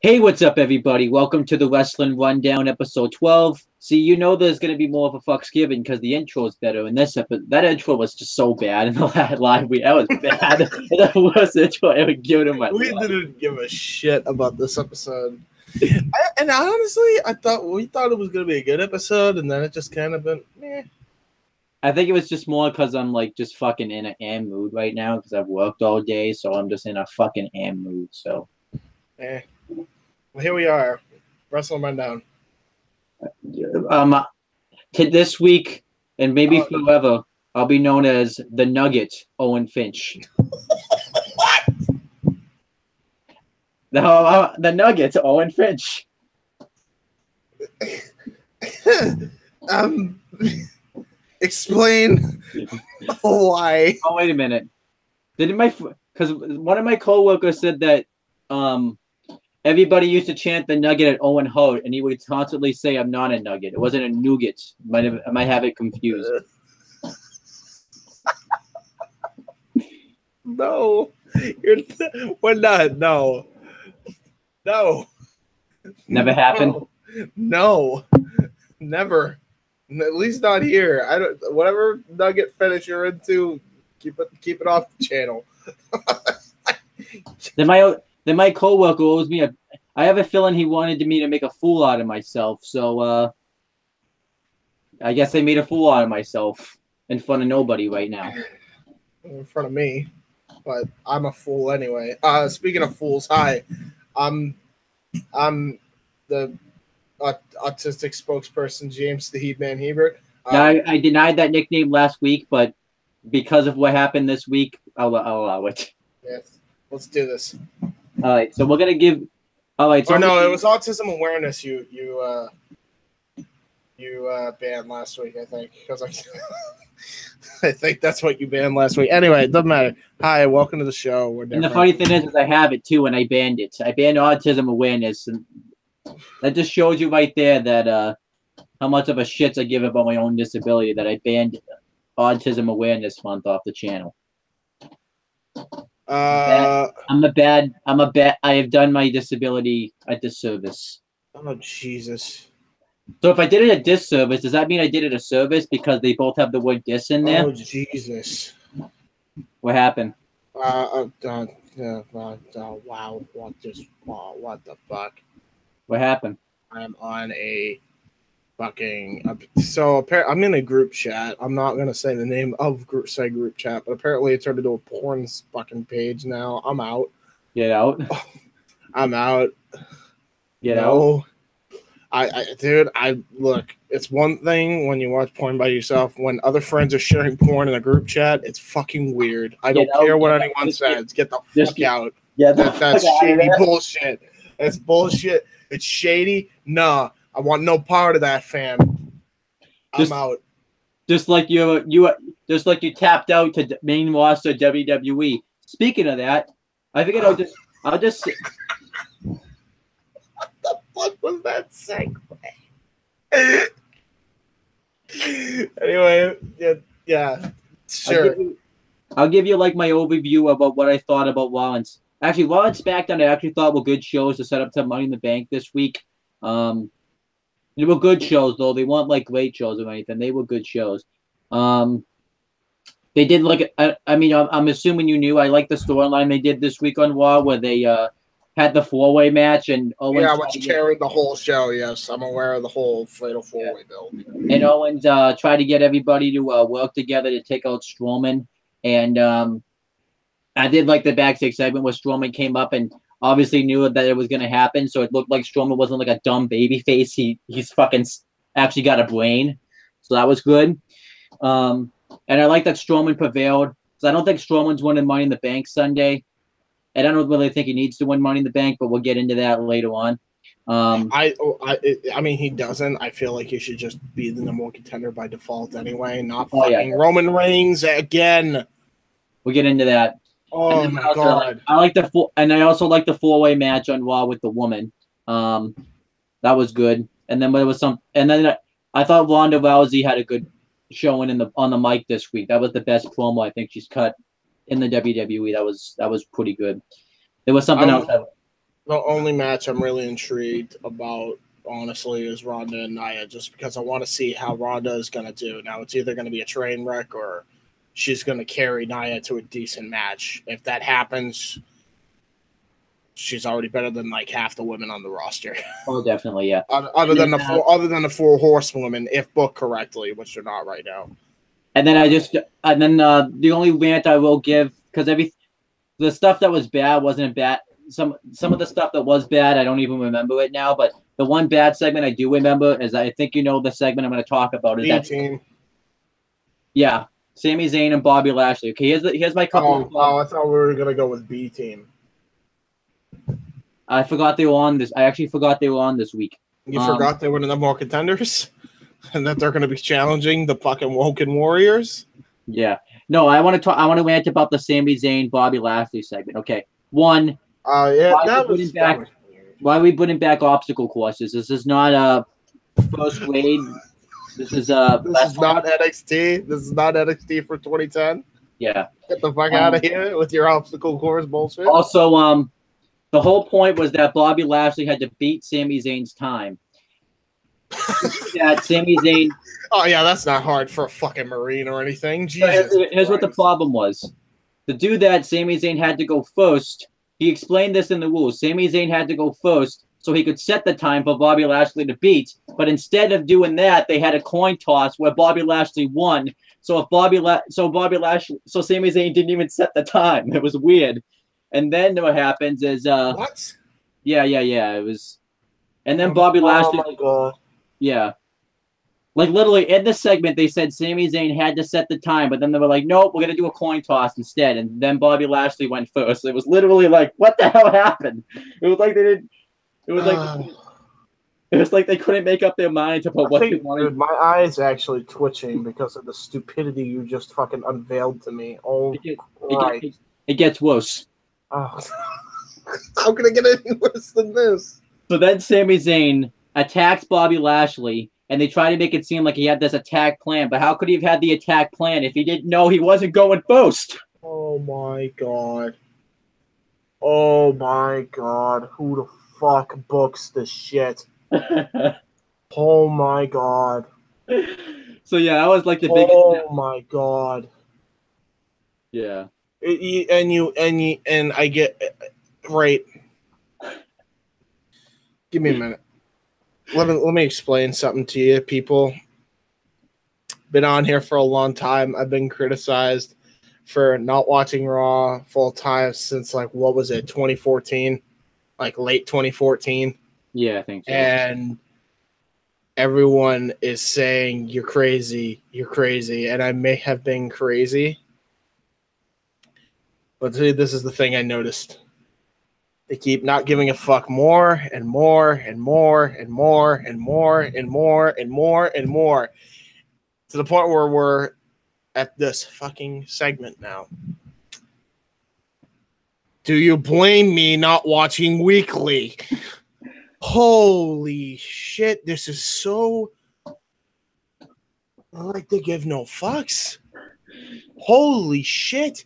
Hey, what's up, everybody? Welcome to the Wrestling Rundown, episode 12. See, you know there's going to be more of a fucks given because the intro is better in this episode. That intro was just so bad in the live week. That was bad. That was the worst intro I ever given in my life. We didn't give a shit about this episode. And honestly, we thought it was going to be a good episode, and then it just kind of been meh. I think it was just more because I'm like just fucking in an am mood right now because I've worked all day, so I'm just in a fucking am mood. So, Well, here we are, Wrestling Rundown. This week and maybe forever, I'll be known as the Nugget, Owen Finch. What? No, the Nugget, Owen Finch. Explain why. Oh, wait a minute. Because one of my coworkers said that everybody used to chant the Nugget at Owen Hart, and he would constantly say, "I'm not a Nugget. It wasn't a nougat." I might have it confused. No, we're not. No. Never happened. No, never. At least not here. I don't. Whatever Nugget fetish you're into, keep it off the channel. Then my coworker owes me I have a feeling he wanted me to make a fool out of myself. So I guess I made a fool out of myself in front of nobody right now. In front of me, but I'm a fool anyway. Speaking of fools, hi. I'm the autistic spokesperson, James the Heatman Hebert. I denied that nickname last week, but because of what happened this week, I'll allow it. Yes, let's do this. All right, so we're gonna give. All right, so no, it was autism awareness. You banned last week, I think, because I think that's what you banned last week. Anyway, it doesn't matter. Hi, welcome to the show. We're and the funny thing is I have it too, and I banned it. I banned autism awareness, and that just shows you right there that how much of a shit I give about my own disability that I banned Autism Awareness Month off the channel. I have done my disability a disservice. Oh, Jesus. So if I did it a disservice, does that mean I did it a service because they both have the word dis in there? Oh, Jesus. What happened? Wow. What the fuck? What happened? I'm on a fucking... I'm in a group chat. I'm not going to say the name of group chat, but apparently it turned into a porn fucking page now. I'm out. Get out. I'm out. Get out. Dude, look, it's one thing when you watch porn by yourself. When other friends are sharing porn in a group chat, it's fucking weird. I don't care what anyone says. Get the fuck out. Yeah, that's shady bullshit. That's bullshit. It's shady. Nah, I want no part of that, fam. I'm out. Just like you tapped out to main roster WWE. Speaking of that, I figured I'll just. What was that segue? Anyway, yeah, sure. I'll give you like my overview about what I thought about Rollins. Actually, Rollins SmackDown I actually thought were good shows to set up to Money in the Bank this week. They were good shows though. They weren't like great shows or anything. They were good shows. They did like I'm assuming you knew I like the storyline they did this week on Raw where they had the four-way match and Owen. Yeah, which carried the whole show. Yes, I'm aware of the whole fatal four-way build. And Owens tried to get everybody to work together to take out Strowman. And I did like the backstage segment where Strowman came up and obviously knew that it was going to happen. So it looked like Strowman wasn't like a dumb baby face. He's fucking actually got a brain. So that was good. And I like that Strowman prevailed. Because I don't think Strowman's winning Money in the Bank Sunday. I don't really think he needs to win Money in the Bank, but we'll get into that later on. I mean, he doesn't. I feel like he should just be the number one contender by default anyway, not fucking Roman Reigns again. We'll get into that. Oh my god! I also like the four-way match on Raw with the woman. That was good. And then there was I thought Ronda Rousey had a good showing on the mic this week. That was the best promo I think she's cut in the WWE. That was pretty good. There was something else. The only match I'm really intrigued about, honestly, is Ronda and Nia, just because I want to see how Ronda is going to do. Now, it's either going to be a train wreck or she's going to carry Nia to a decent match. If that happens, she's already better than like half the women on the roster. Oh, definitely, yeah. other than the four horsewomen, if booked correctly, which they're not right now. And then the only rant I will give, because the stuff that was bad wasn't bad. Some of the stuff that was bad, I don't even remember it now. But the one bad segment I do remember is, I think you know the segment I'm going to talk about is B-team. Yeah, Sami Zayn and Bobby Lashley. Okay, here's my couple. I thought we were gonna go with B-team. I forgot they were on this. I actually forgot they were on this week. You forgot they were the number one contenders, and that they're going to be challenging the fucking Woken Warriors. Yeah. No, I want to talk. I want to rant about the Sami Zayn Bobby Lashley segment. Okay. One. Yeah, why are we putting back obstacle courses? This is not a first grade. This is not NXT. This is not NXT for 2010. Yeah. Get the fuck out of here with your obstacle course bullshit. Also, the whole point was that Bobby Lashley had to beat Sami Zayn's time. That Sami Zayn. Oh yeah, that's not hard for a fucking Marine or anything. Jesus. Here's what the problem was. To do that, Sami Zayn had to go first. He explained this in the rules. Sami Zayn had to go first so he could set the time for Bobby Lashley to beat. But instead of doing that, they had a coin toss where Bobby Lashley won. So Sami Zayn didn't even set the time. It was weird. And then what happens is what? Yeah. It was, and then Bobby Lashley. Oh my god. Yeah. Like literally in this segment, they said Sami Zayn had to set the time, but then they were like, "Nope, we're gonna do a coin toss instead." And then Bobby Lashley went first. It was literally like, "What the hell happened?" It was like they didn't. It was like it was like they couldn't make up their minds about what they wanted. Dude, my eyes actually twitching because of the stupidity you just fucking unveiled to me. Oh, it gets worse. Oh. How can it get any worse than this? So then Sami Zayn attacks Bobby Lashley, and they try to make it seem like he had this attack plan. But how could he have had the attack plan if he didn't know he wasn't going first? Oh my god. Oh my god. Who the fuck books this shit? Oh my god. So yeah, that was like the biggest. Oh my god. Yeah. And I get right. Give me a minute. Let me explain something to you, people. Been on here for a long time. I've been criticized for not watching Raw full time since like what was it, 2014, like late 2014. Yeah, I think so. And everyone is saying you're crazy, and I may have been crazy. But see, this is the thing I noticed. They keep not giving a fuck more and more and more and more and more and more and more and more to the point where we're at this fucking segment now. Do you blame me not watching weekly? Holy shit, this is so like they give no fucks. Holy shit.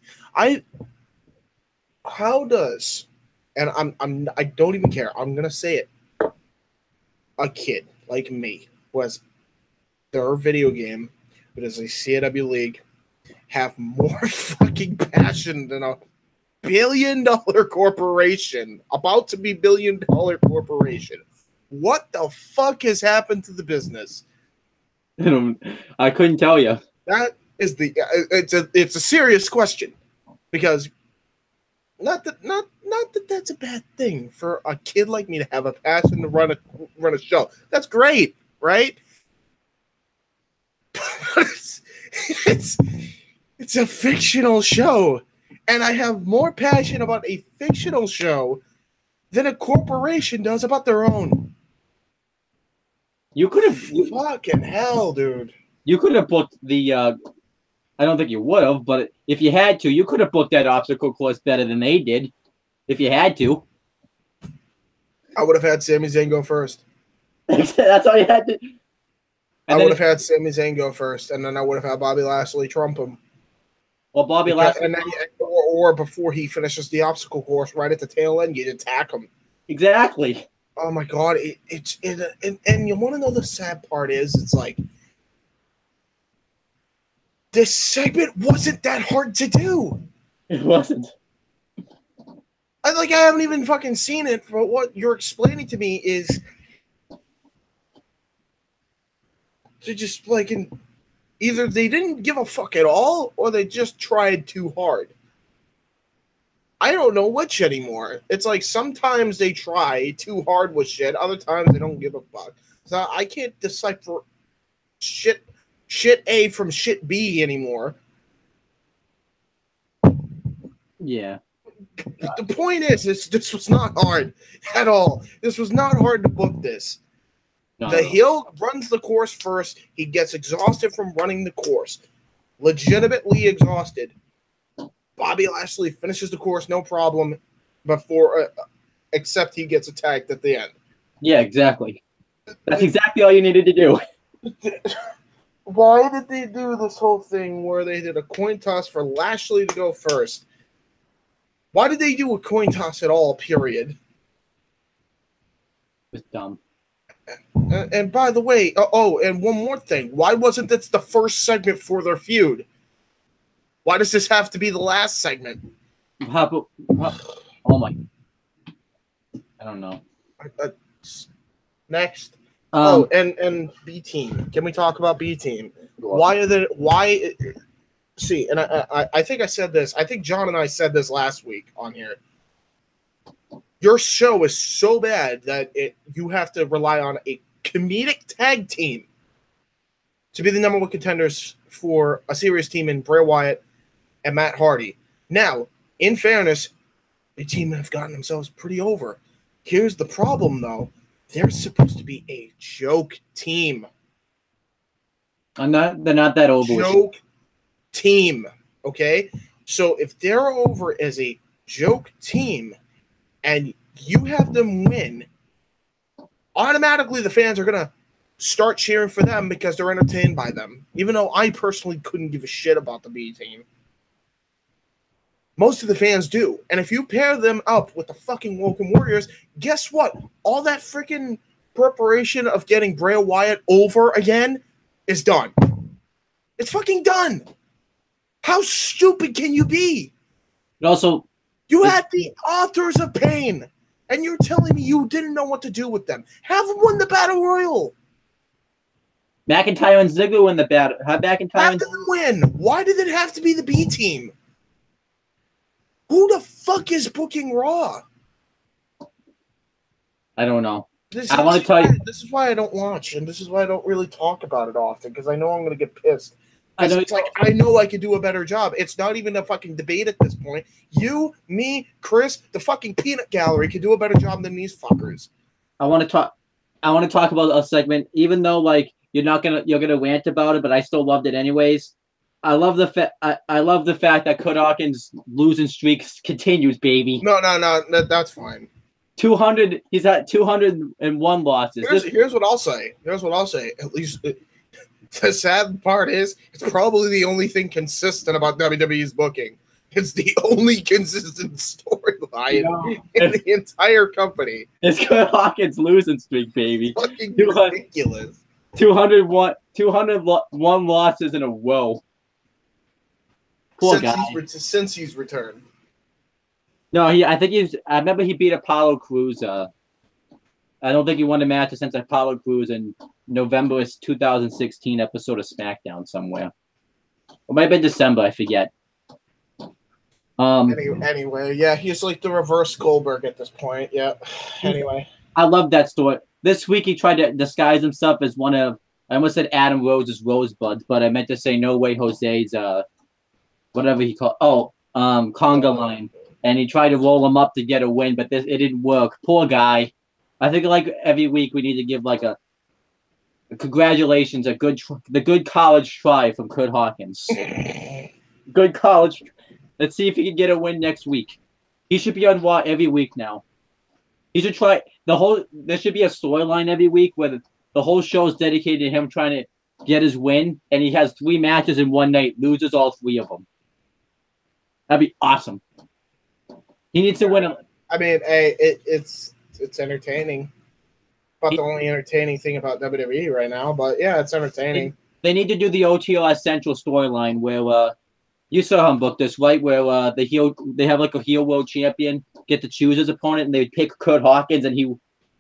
How does, and I don't even care, I'm gonna say it, a kid like me who has their video game, but as a CAW league, have more fucking passion than a billion-dollar corporation, about to be billion-dollar corporation. What the fuck has happened to the business? I couldn't tell you. That is it's a serious question, because not that that's a bad thing for a kid like me to have a passion to run a show. That's great, right? It's a fictional show, and I have more passion about a fictional show than a corporation does about their own. You could have fucking hell, dude. You could have booked the. I don't think you would have, but if you had to, you could have booked that obstacle course better than they did. If you had to, I would have had Sami Zayn go first. That's all you had to. I would have had Sami Zayn go first, and then I would have had Bobby Lashley trump him. Well, Bobby Lashley, or before he finishes the obstacle course, right at the tail end, you'd attack him Exactly. Oh my god! And you want to know the sad part is, it's like this segment wasn't that hard to do. It wasn't. I haven't even fucking seen it, but what you're explaining to me is to just either they didn't give a fuck at all or they just tried too hard. I don't know which anymore. It's like sometimes they try too hard with shit, other times they don't give a fuck. So I can't decipher shit A from shit B anymore. Yeah. The point is, this was not hard at all. This was not hard to book this. The heel runs the course first. He gets exhausted from running the course. Legitimately exhausted. Bobby Lashley finishes the course, no problem, except he gets attacked at the end. Yeah, exactly. That's exactly all you needed to do. Why did they do this whole thing where they did a coin toss for Lashley to go first? Why did they do a coin toss at all, period? It was dumb. And by the way, and one more thing. Why wasn't this the first segment for their feud? Why does this have to be the last segment? Oh my. I don't know. Next. And B Team. Can we talk about B Team? See, and I think I said this. I think John and I said this last week on here. Your show is so bad that you have to rely on a comedic tag team to be the number one contenders for a serious team in Bray Wyatt and Matt Hardy. Now, in fairness, the team have gotten themselves pretty over. Here's the problem, though. They're supposed to be a joke team. They're not that over. Joke team, okay? So if they're over as a joke team and you have them win, automatically the fans are going to start cheering for them because they're entertained by them. Even though I personally couldn't give a shit about the B Team. Most of the fans do. And if you pair them up with the fucking Woken Warriors, guess what? All that freaking preparation of getting Bray Wyatt over again is done. It's fucking done. How stupid can you be? But also, you had the Authors of Pain, and you're telling me you didn't know what to do with them. Have them win the Battle Royal. McIntyre and Ziggler win the battle. Have them win. Why did it have to be the B Team? Who the fuck is booking Raw? I don't know. I want to tell you. This is why I don't watch, and this is why I don't really talk about it often, because I know I'm going to get pissed. It's like, I know I could do a better job. It's not even a fucking debate at this point. You, me, Chris, the fucking peanut gallery could do a better job than these fuckers. I want to talk about a segment, even though you're gonna rant about it, but I still loved it anyways. I love the fact that Kurt Hawkins' losing streak continues, baby. No, that's fine. 200. He's at 201 losses. Here's what I'll say. At least the sad part is it's probably the only thing consistent about WWE's booking. It's the only consistent storyline in the entire company. It's Kurt Hawkins' losing streak, baby. Fucking ridiculous. 201 losses in a row. Poor guy. Since he's returned. No, I remember he beat Apollo Crews. I don't think he won a match since Apollo Crews in November 2016 episode of SmackDown somewhere. It might have been December, I forget. Anyway, yeah, he's like the reverse Goldberg at this point. Yeah. Anyway. I love that story. This week he tried to disguise himself as one of, I almost said Adam Rose's Rosebuds, but I meant to say No Way Jose's whatever he called conga line. And he tried to roll him up to get a win, but it didn't work. Poor guy. I think every week we need to give a congratulations, the good college try from Kurt Hawkins. Good college. Let's see if he can get a win next week. He should be on Raw every week now. He should try there should be a storyline every week where the whole show is dedicated to him trying to get his win, and he has 3 matches in one night, loses all 3 of them. That'd be awesome. He needs to win. I mean, it's it's entertaining. About the only entertaining thing about WWE right now, but yeah, it's entertaining. They need to do the OTLS Central storyline where you saw how I'm booked this, right? Where they have like a heel world champion get to choose his opponent, and they pick Kurt Hawkins, and he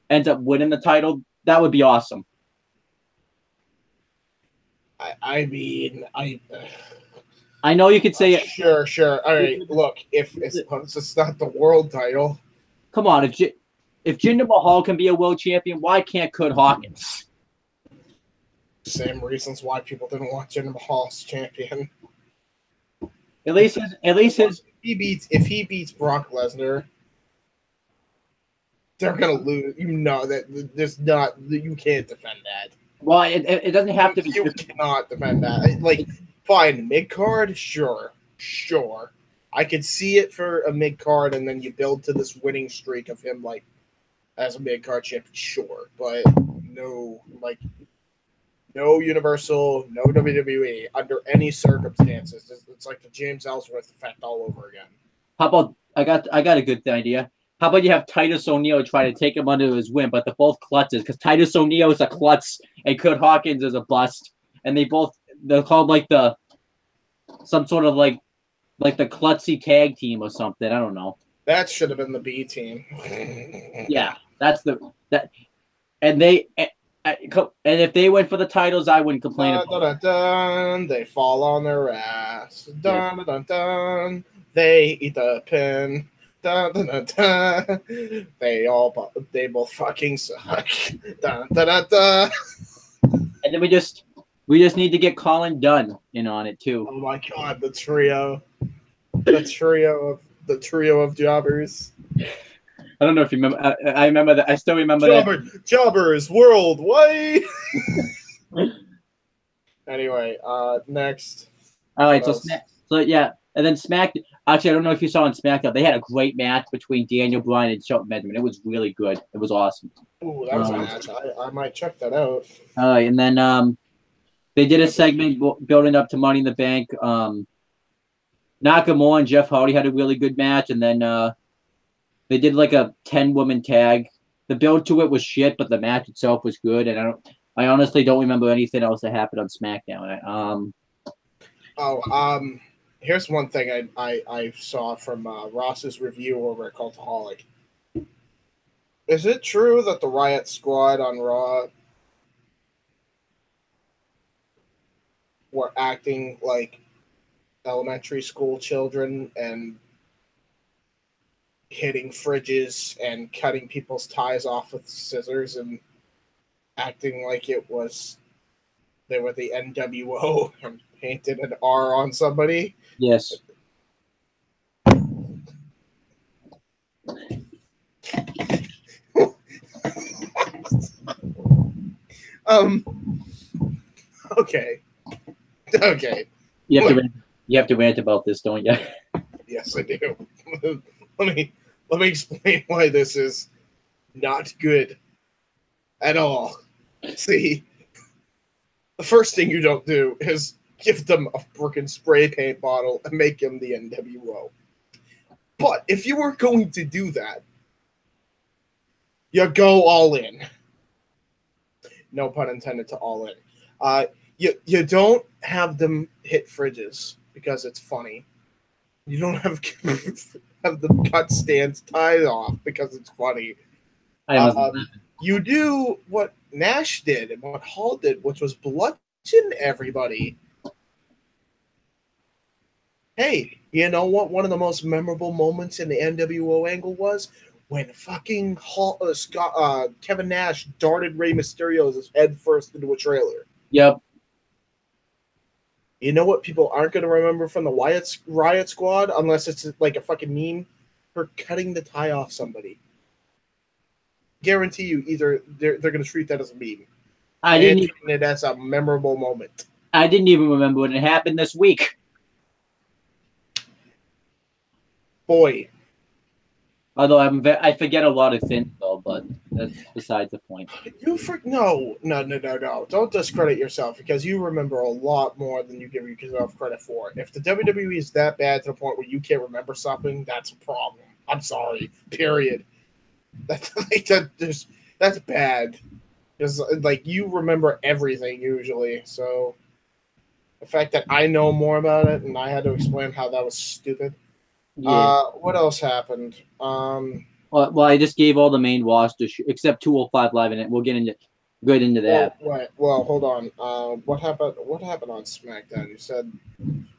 ends up winning the title. That would be awesome. I mean, I know you could say it. Sure. All right, look, if it's not the world title. Come on, if Jinder Mahal can be a world champion, why can't Kurt Hawkins? Same reasons why people didn't want Jinder Mahal as champion. At least his if he beats Brock Lesnar, they're gonna lose. You know that you can't defend that. Well, it doesn't have to be. You cannot defend that. Like, fine, mid card, sure. I could see it for a mid card, and then you build to this winning streak of him, like, as a mid card champion, sure. But no Universal, no WWE under any circumstances. It's like the James Ellsworth effect all over again. How about I got a good idea. How about you have Titus O'Neil try to take him under his wing, but they're both klutzes because Titus O'Neil is a klutz and Kurt Hawkins is a bust, and they're called like some sort of like the klutzy tag team or something. I don't know. That should have been the B team. Yeah, and if they went for the titles, I wouldn't complain. They fall on their ass. They eat the pin. They both fucking suck. And then we just need to get Colin Dunn in on it too. Oh my god, the trio of jobbers. I don't know if you remember. I remember that. I still remember that. Jobbers worldwide. Anyway, next. All right, so yeah, and then SmackDown. Actually, I don't know if you saw on SmackDown. They had a great match between Daniel Bryan and Shelton Benjamin. It was really good. It was awesome. Ooh, that was a match. I might check that out. All right, and then they did a segment building up to Money in the Bank. Nakamura and Jeff Hardy had a really good match, and then they did like a 10-woman tag. The build to it was shit, but the match itself was good. And I honestly don't remember anything else that happened on SmackDown. Here's one thing I saw from Ross's review over at Cultaholic. Is it true that the Riot Squad on Raw were acting like elementary school children and hitting fridges and cutting people's ties off with scissors and acting like they were the NWO and painted an R on somebody? Yes. Okay. You have to rant about this, don't you? Yes, I do. Let me explain why this is not good at all. See, the first thing you don't do is give them a freaking spray paint bottle and make them the NWO. But if you were going to do that, you go all in. No pun intended to all in. You don't have them hit fridges because it's funny. You don't have them cut Stan's ties off because it's funny. You do what Nash did and what Hall did, which was bludgeon everybody. Hey, you know what? One of the most memorable moments in the NWO angle was when fucking Kevin Nash darted Rey Mysterio's head first into a trailer. Yep. You know what people aren't going to remember from the Riot Squad, unless it's like a fucking meme, for cutting the tie off somebody. Guarantee you, either they're going to treat that as a meme. I didn't treat it as a memorable moment. I didn't even remember when it happened this week. Boy. Although I forget a lot of things though, but that's besides the point. No. Don't discredit yourself because you remember a lot more than you give yourself credit for. If the WWE is that bad to the point where you can't remember something, that's a problem. I'm sorry. Period. That's bad. Because like you remember everything usually, so the fact that I know more about it and I had to explain how that was stupid. Yeah. What else happened? Well, I just gave all the main rosters except 205 Live in it. We'll get into that. Well, hold on. What happened? What happened on SmackDown? You said,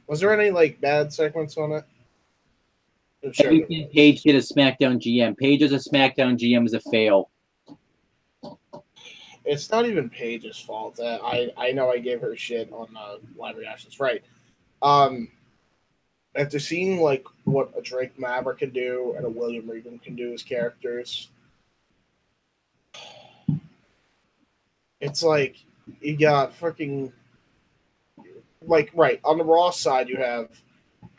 was there any like bad segments on it? I'm sure there Everything was. Paige did a SmackDown GM. Paige as a SmackDown GM is a fail. It's not even Paige's fault. I know I gave her shit on live reactions, right? Um, After seeing like what a Drake Maverick can do and a William Regal can do as characters, it's like you got freaking like right on the Raw side you have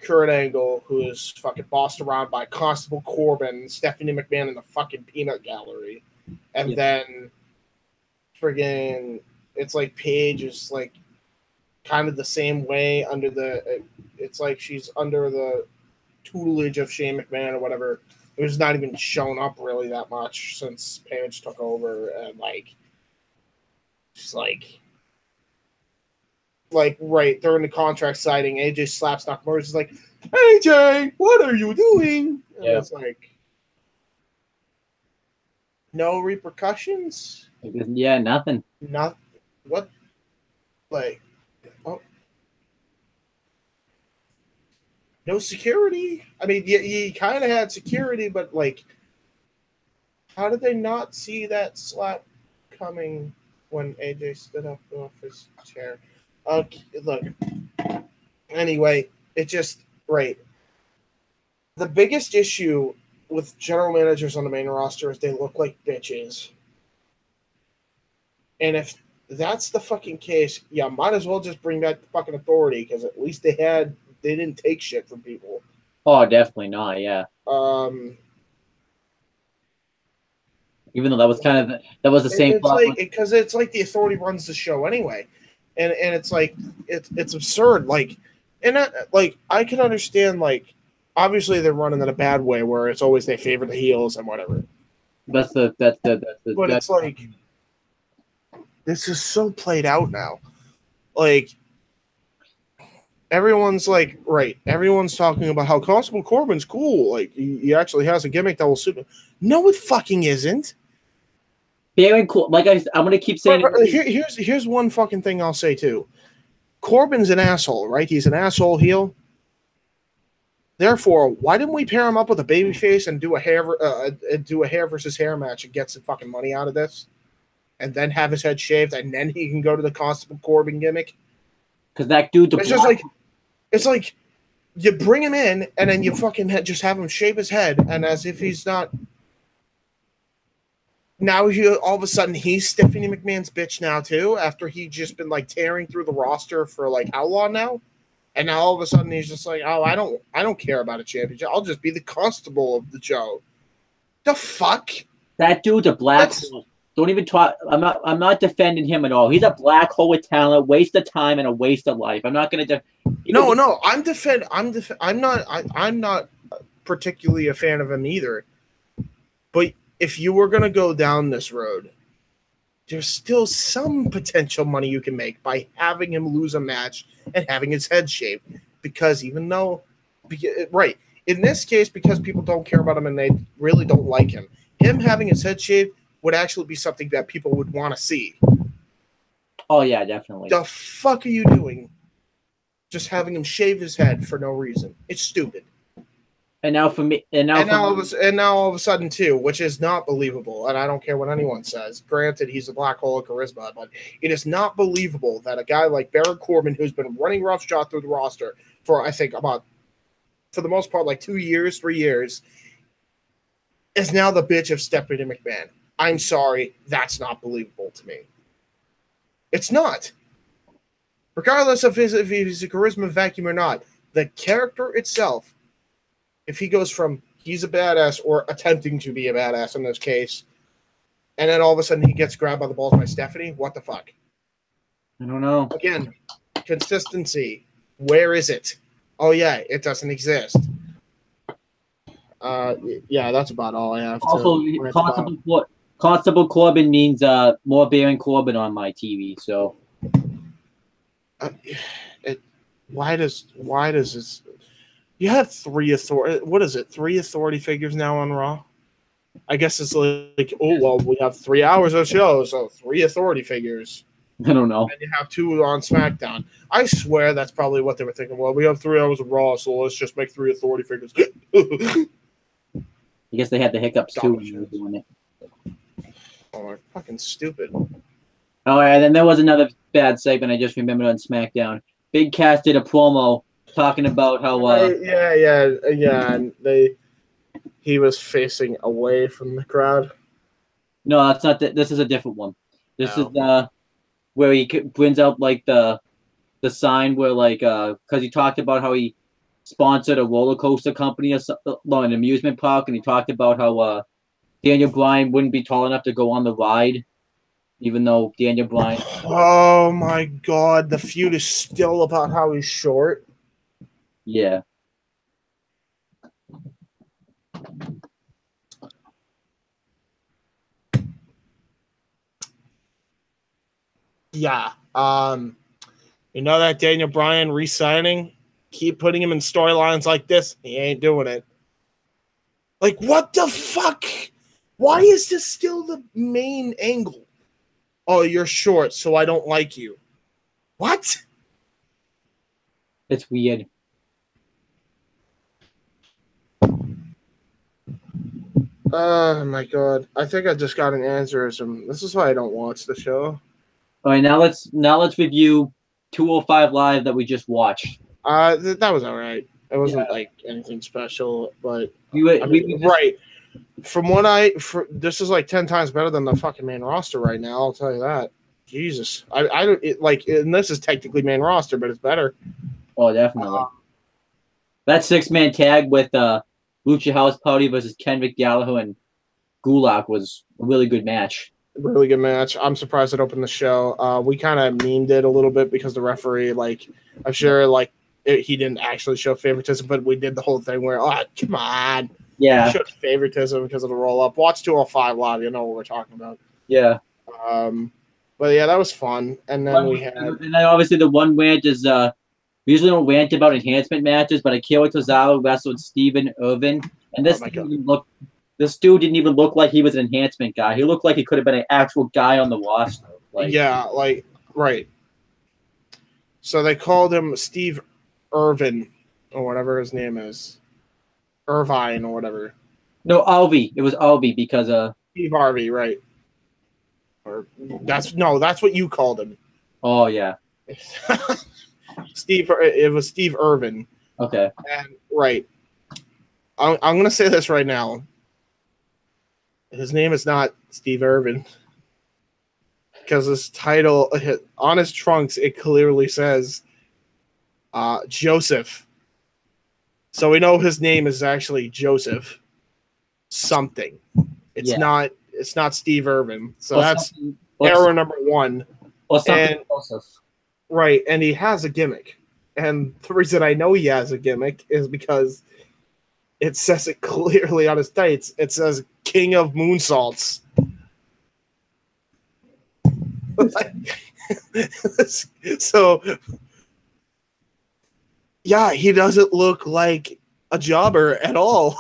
Kurt Angle who is fucking bossed around by Constable Corbin, Stephanie McMahon in the fucking peanut gallery, and Yeah. then friggin' it's like Paige is like kind of the same way under the it's like she's under the tutelage of Shane McMahon or whatever, who's not even shown up really that much since Paige took over, and like she's like right during the contract signing, AJ slaps Nakamura. She's like, AJ, what are you doing? And Yeah. it's like no repercussions. Yeah, nothing. Not what like oh, no security. I mean, you kind of had security, but like, how did they not see that slap coming when AJ stood up off his chair? Look. Anyway, it just right. The biggest issue with general managers on the main roster is they look like bitches. And if that's the fucking case, yeah, might as well just bring back the fucking authority because at least they didn't take shit from people. Oh, definitely not. Yeah. Um, Even though that was that was the same it's plot. like because it's like the authority runs the show anyway, and it's like it's absurd. Like, and like I can understand like obviously they're running in a bad way where it's always they favor the heels and whatever. That's the But it's like this is so played out now. Like everyone's like right. Everyone's talking about how Constable Corbin's cool. Like he actually has a gimmick that will suit him. No, it fucking isn't. very cool. Like I'm gonna keep saying here's one fucking thing I'll say too. Corbin's an asshole, right? He's an asshole heel. Therefore, why didn't we pair him up with a babyface and do a hair versus hair match and get some fucking money out of this, and then have his head shaved, and then he can go to the Constable Corbin gimmick? Because that dude, it's just like it's like you bring him in and then you fucking just have him shave his head, and as if he's not. Now all of a sudden he's Stephanie McMahon's bitch now too. After he just been like tearing through the roster for like how long now, and now all of a sudden he's just like, oh, I don't care about a championship. I'll just be the constable of the show. The fuck? That dude's a black hole. Don't even talk. I'm not defending him at all. He's a black hole with talent, waste of time, and a waste of life. I'm not gonna. No. I'm not particularly a fan of him either. But if you were going to go down this road, there's still some potential money you can make by having him lose a match and having his head shaved. Because even though, right, in this case, because people don't care about him and they really don't like him having his head shaved would actually be something that people would want to see. Oh, yeah, definitely. The fuck are you doing? Just having him shave his head for no reason. It's stupid. And now for me, now all of a sudden too, which is not believable, and I don't care what anyone says. Granted, he's a black hole of charisma, but it is not believable that a guy like Baron Corbin, who's been running roughshod through the roster for I think about, for the most part, like 3 years, is now the bitch of Stephanie McMahon. I'm sorry, that's not believable to me. It's not. Regardless of if he's a charisma vacuum or not, the character itself. If he goes from he's a badass or attempting to be a badass in this case, and then all of a sudden he gets grabbed by the balls by Stephanie, what the fuck? I don't know. Again, consistency. Where is it? Oh, yeah, it doesn't exist. Yeah, that's about all I have Also, to rant about. Constable Corbin means more Baron Corbin on my TV. So Uh, it, why does this? You have three authority. What is it? Three authority figures now on Raw. I guess it's like, oh well, we have 3 hours of show, so three authority figures. I don't know. And you have two on SmackDown. I swear that's probably what they were thinking. Well, we have 3 hours of Raw, so let's just make three authority figures. I guess they had the hiccups too when they were doing it. Oh, fucking stupid. All right, and then there was another bad segment I just remembered on SmackDown. Big Cass did a promo talking about how And he was facing away from the crowd. no, that's not this is a different one. This is Oh. where he brings out like the sign where like because he talked about how he sponsored a roller coaster company or something, an amusement park, and he talked about how Daniel Bryan wouldn't be tall enough to go on the ride, even though Daniel Bryan. Oh my god, the feud is still about how he's short. Yeah. Yeah. You know that Daniel Bryan re-signing? Keep putting him in storylines like this. He ain't doing it. Like, what the fuck? Why is this still the main angle? Oh, you're short, so I don't like you. What? It's weird. Oh my god. I think I just got an aneurysm. This is why I don't watch the show. All right, now let's review 205 Live that we just watched. That was all right. It wasn't like anything special, but right. From what this is like 10 times better than the fucking main roster right now. I'll tell you that. Jesus, I don't and this is technically main roster, but it's better. Oh, definitely. That 6-man tag with Lucha House Party versus Kendrick Gallagher and Gulak was a really good match. Really good match. I'm surprised it opened the show. We kind of memed it a little bit because the referee, I'm sure, he didn't actually show favoritism, but we did the whole thing where, oh, come on. Yeah. Showed favoritism because of the roll up. Watch 205 Live. You know what we're talking about. Yeah. But yeah, that was fun. And then and then obviously the one rant is we usually don't rant about enhancement matches, but Akira Tozawa wrestled Steven Irvin, and this this dude didn't even look like he was an enhancement guy. He looked like he could have been an actual guy on the roster. Right. So they called him Steve Irvin or whatever his name is. Irvine or whatever. No, Alvy. It was Alvy because Steve Harvey, right? Or that's what you called him. Oh yeah. It was Steve Irvin. Okay. And right. I'm gonna say this right now. His name is not Steve Irvin. Because his title on his trunks, it clearly says Joseph. So we know his name is actually Joseph something. It's not Steve Irvin. So that's error number one. Or something Joseph. Right, and he has a gimmick. And the reason I know he has a gimmick is because it says it clearly on his tights. It says King of Moonsaults. So, yeah, he doesn't look like a jobber at all.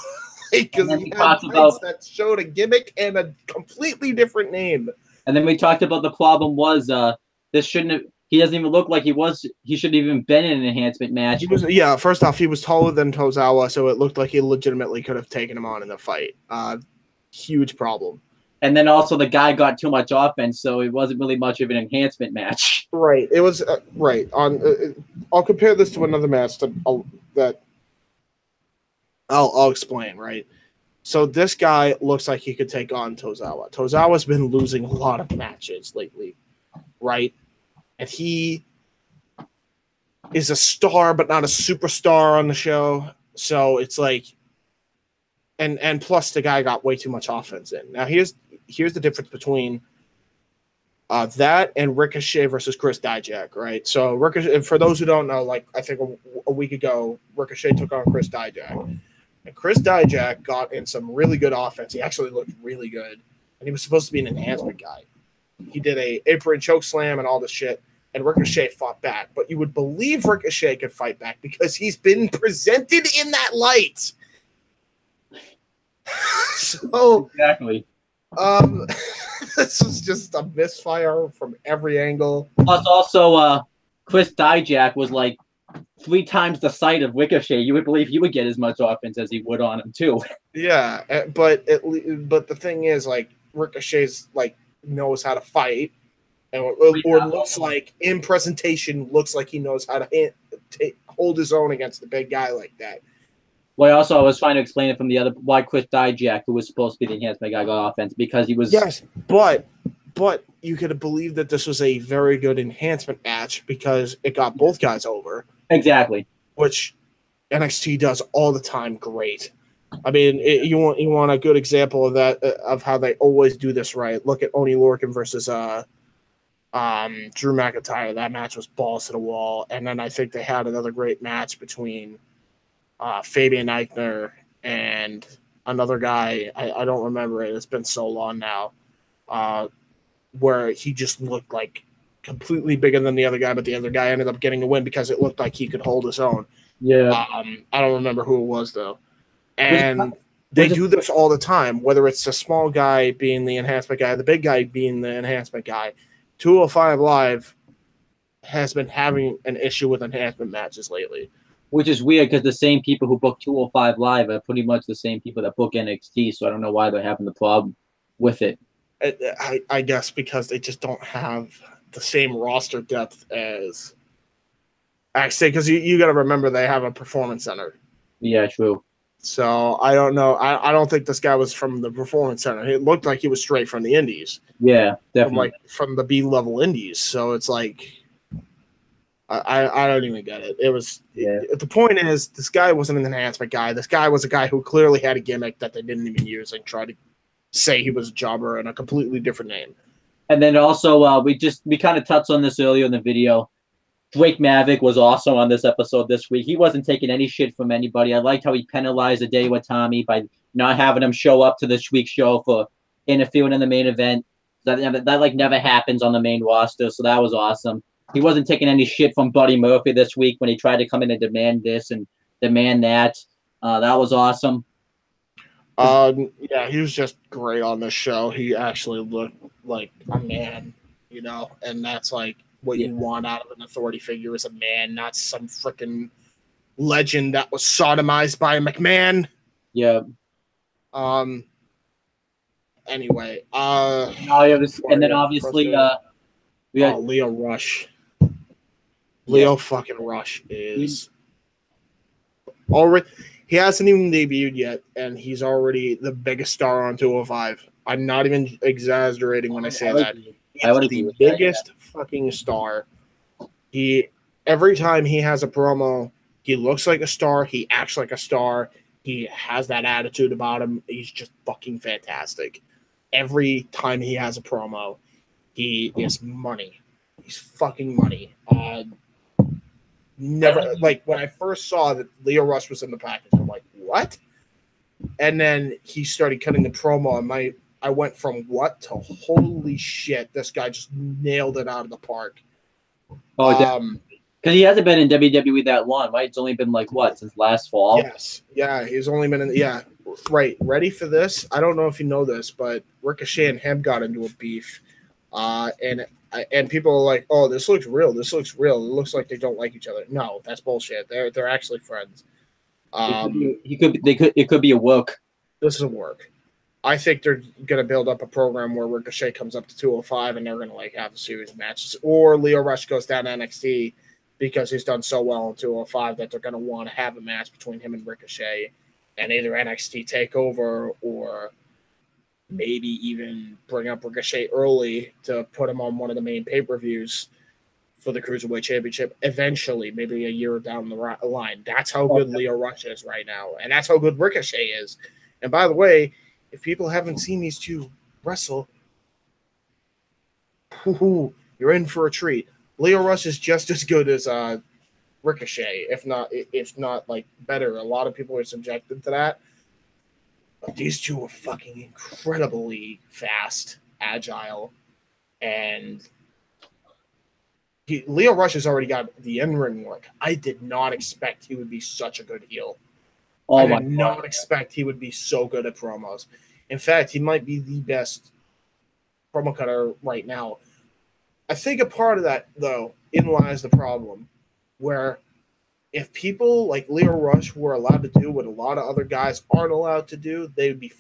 Because he had tights that showed a gimmick and a completely different name. And then we talked about the problem was this shouldn't have. He doesn't even look like he was. He shouldn't have even been in an enhancement match. First off, he was taller than Tozawa, so it looked like he legitimately could have taken him on in the fight. Huge problem. And then also the guy got too much offense, so it wasn't really much of an enhancement match. Right. It was right. I'll compare this to another match that I'll explain. Right. So this guy looks like he could take on Tozawa. Tozawa's been losing a lot of matches lately, right? And he is a star, but not a superstar on the show. So it's like, and plus the guy got way too much offense in. Now here's the difference between that and Ricochet versus Chris Dijak, right? So Ricochet, for those who don't know, I think a week ago, Ricochet took on Chris Dijak. And Chris Dijak got in some really good offense. He actually looked really good. And he was supposed to be an enhancement guy. He did a apron choke slam and all this shit. And Ricochet fought back. But you would believe Ricochet could fight back because he's been presented in that light. So exactly. This is just a misfire from every angle. Plus, also, Chris Dijak was like 3 times the size of Ricochet. You would believe he would get as much offense as he would on him too. Yeah, but the thing is, like, Ricochet's like knows how to fight, or looks like in presentation looks like he knows how to hold his own against a big guy like that. Well, I was trying to explain it from the other why Chris Dijak, who was supposed to be the enhancement guy, got offense because he was. Yes, but you could have believed that this was a very good enhancement match because it got both guys over. Exactly. Which NXT does all the time. Great. I mean, you want a good example of that, of how they always do this right. Look at Oney Lorcan versus Drew McIntyre. That match was balls to the wall. And then I think they had another great match between Fabian Eichner and another guy. I don't remember it. It's been so long now. Where he just looked like completely bigger than the other guy, but the other guy ended up getting the win because it looked like he could hold his own. Yeah. I don't remember who it was, though. And they do this all the time, whether it's the small guy being the enhancement guy, the big guy being the enhancement guy. 205 Live has been having an issue with enhancement matches lately. Which is weird because the same people who book 205 Live are pretty much the same people that book NXT, so I don't know why they're having the problem with it. I guess because they just don't have the same roster depth as actually, because you got to remember they have a performance center. Yeah, true. So I don't know. I don't think this guy was from the performance center. It looked like he was straight from the indies. Yeah, definitely. From the B-level indies. So it's like I don't even get it. It was the point is this guy wasn't an enhancement guy. This guy was a guy who clearly had a gimmick that they didn't even use and tried to say he was a jobber and a completely different name. And then also we kind of touched on this earlier in the video. Drake Maverick was awesome on this episode this week. He wasn't taking any shit from anybody. I liked how he penalized Hideo Itami by not having him show up to this week's show for interfering in the main event. That like never happens on the main roster, so that was awesome. He wasn't taking any shit from Buddy Murphy this week when he tried to come in and demand this and demand that. That was awesome. Yeah, he was just great on this show. He actually looked like a man, and that's like what you want out of an authority figure is a man, not some freaking legend that was sodomized by a McMahon. Yeah. Anyway, and then obviously we had Leo Rush. Leo fucking Rush is already. He hasn't even debuted yet, and he's already the biggest star on 205. I'm not even exaggerating when I say that. He's the biggest fucking star. Every time he has a promo, he looks like a star. He acts like a star. He has that attitude about him. He's just fucking fantastic. Every time he has a promo, he is money. He's fucking money. Never like when I first saw that Leo Rush was in the package, I'm like, what? And then he started cutting the promo, and I went from what to holy shit, this guy just nailed it out of the park. Oh, because he hasn't been in WWE that long, right? It's only been like what, since last fall? Yes. Yeah, he's only been in right. Ready for this? I don't know if you know this, but Ricochet and him got into a beef. And people are like, "Oh, this looks real. This looks real. It looks like they don't like each other." No, that's bullshit. They're actually friends. It could be a work. This is a work. I think they're gonna build up a program where Ricochet comes up to 205 and they're gonna like have a series of matches, or Leo Rush goes down to NXT because he's done so well in 205 that they're gonna want to have a match between him and Ricochet, and either NXT takeover or maybe even bring up Ricochet early to put him on one of the main pay-per-views for the Cruiserweight Championship eventually, maybe a year down the line. That's how good Leo Rush is right now, and that's how good Ricochet is. And by the way, if people haven't seen these two wrestle, you're in for a treat. Leo Rush is just as good as Ricochet, if not like better. A lot of people are subjected to that. But these two are fucking incredibly fast, agile, and Leo Rush has already got the in-ring work. I did not expect he would be such a good heel. Oh I my did not expect he would be so good at promos. In fact, he might be the best promo cutter right now. I think a part of that, though, in lies the problem, where if people like Leo Rush were allowed to do what a lot of other guys aren't allowed to do, they'd be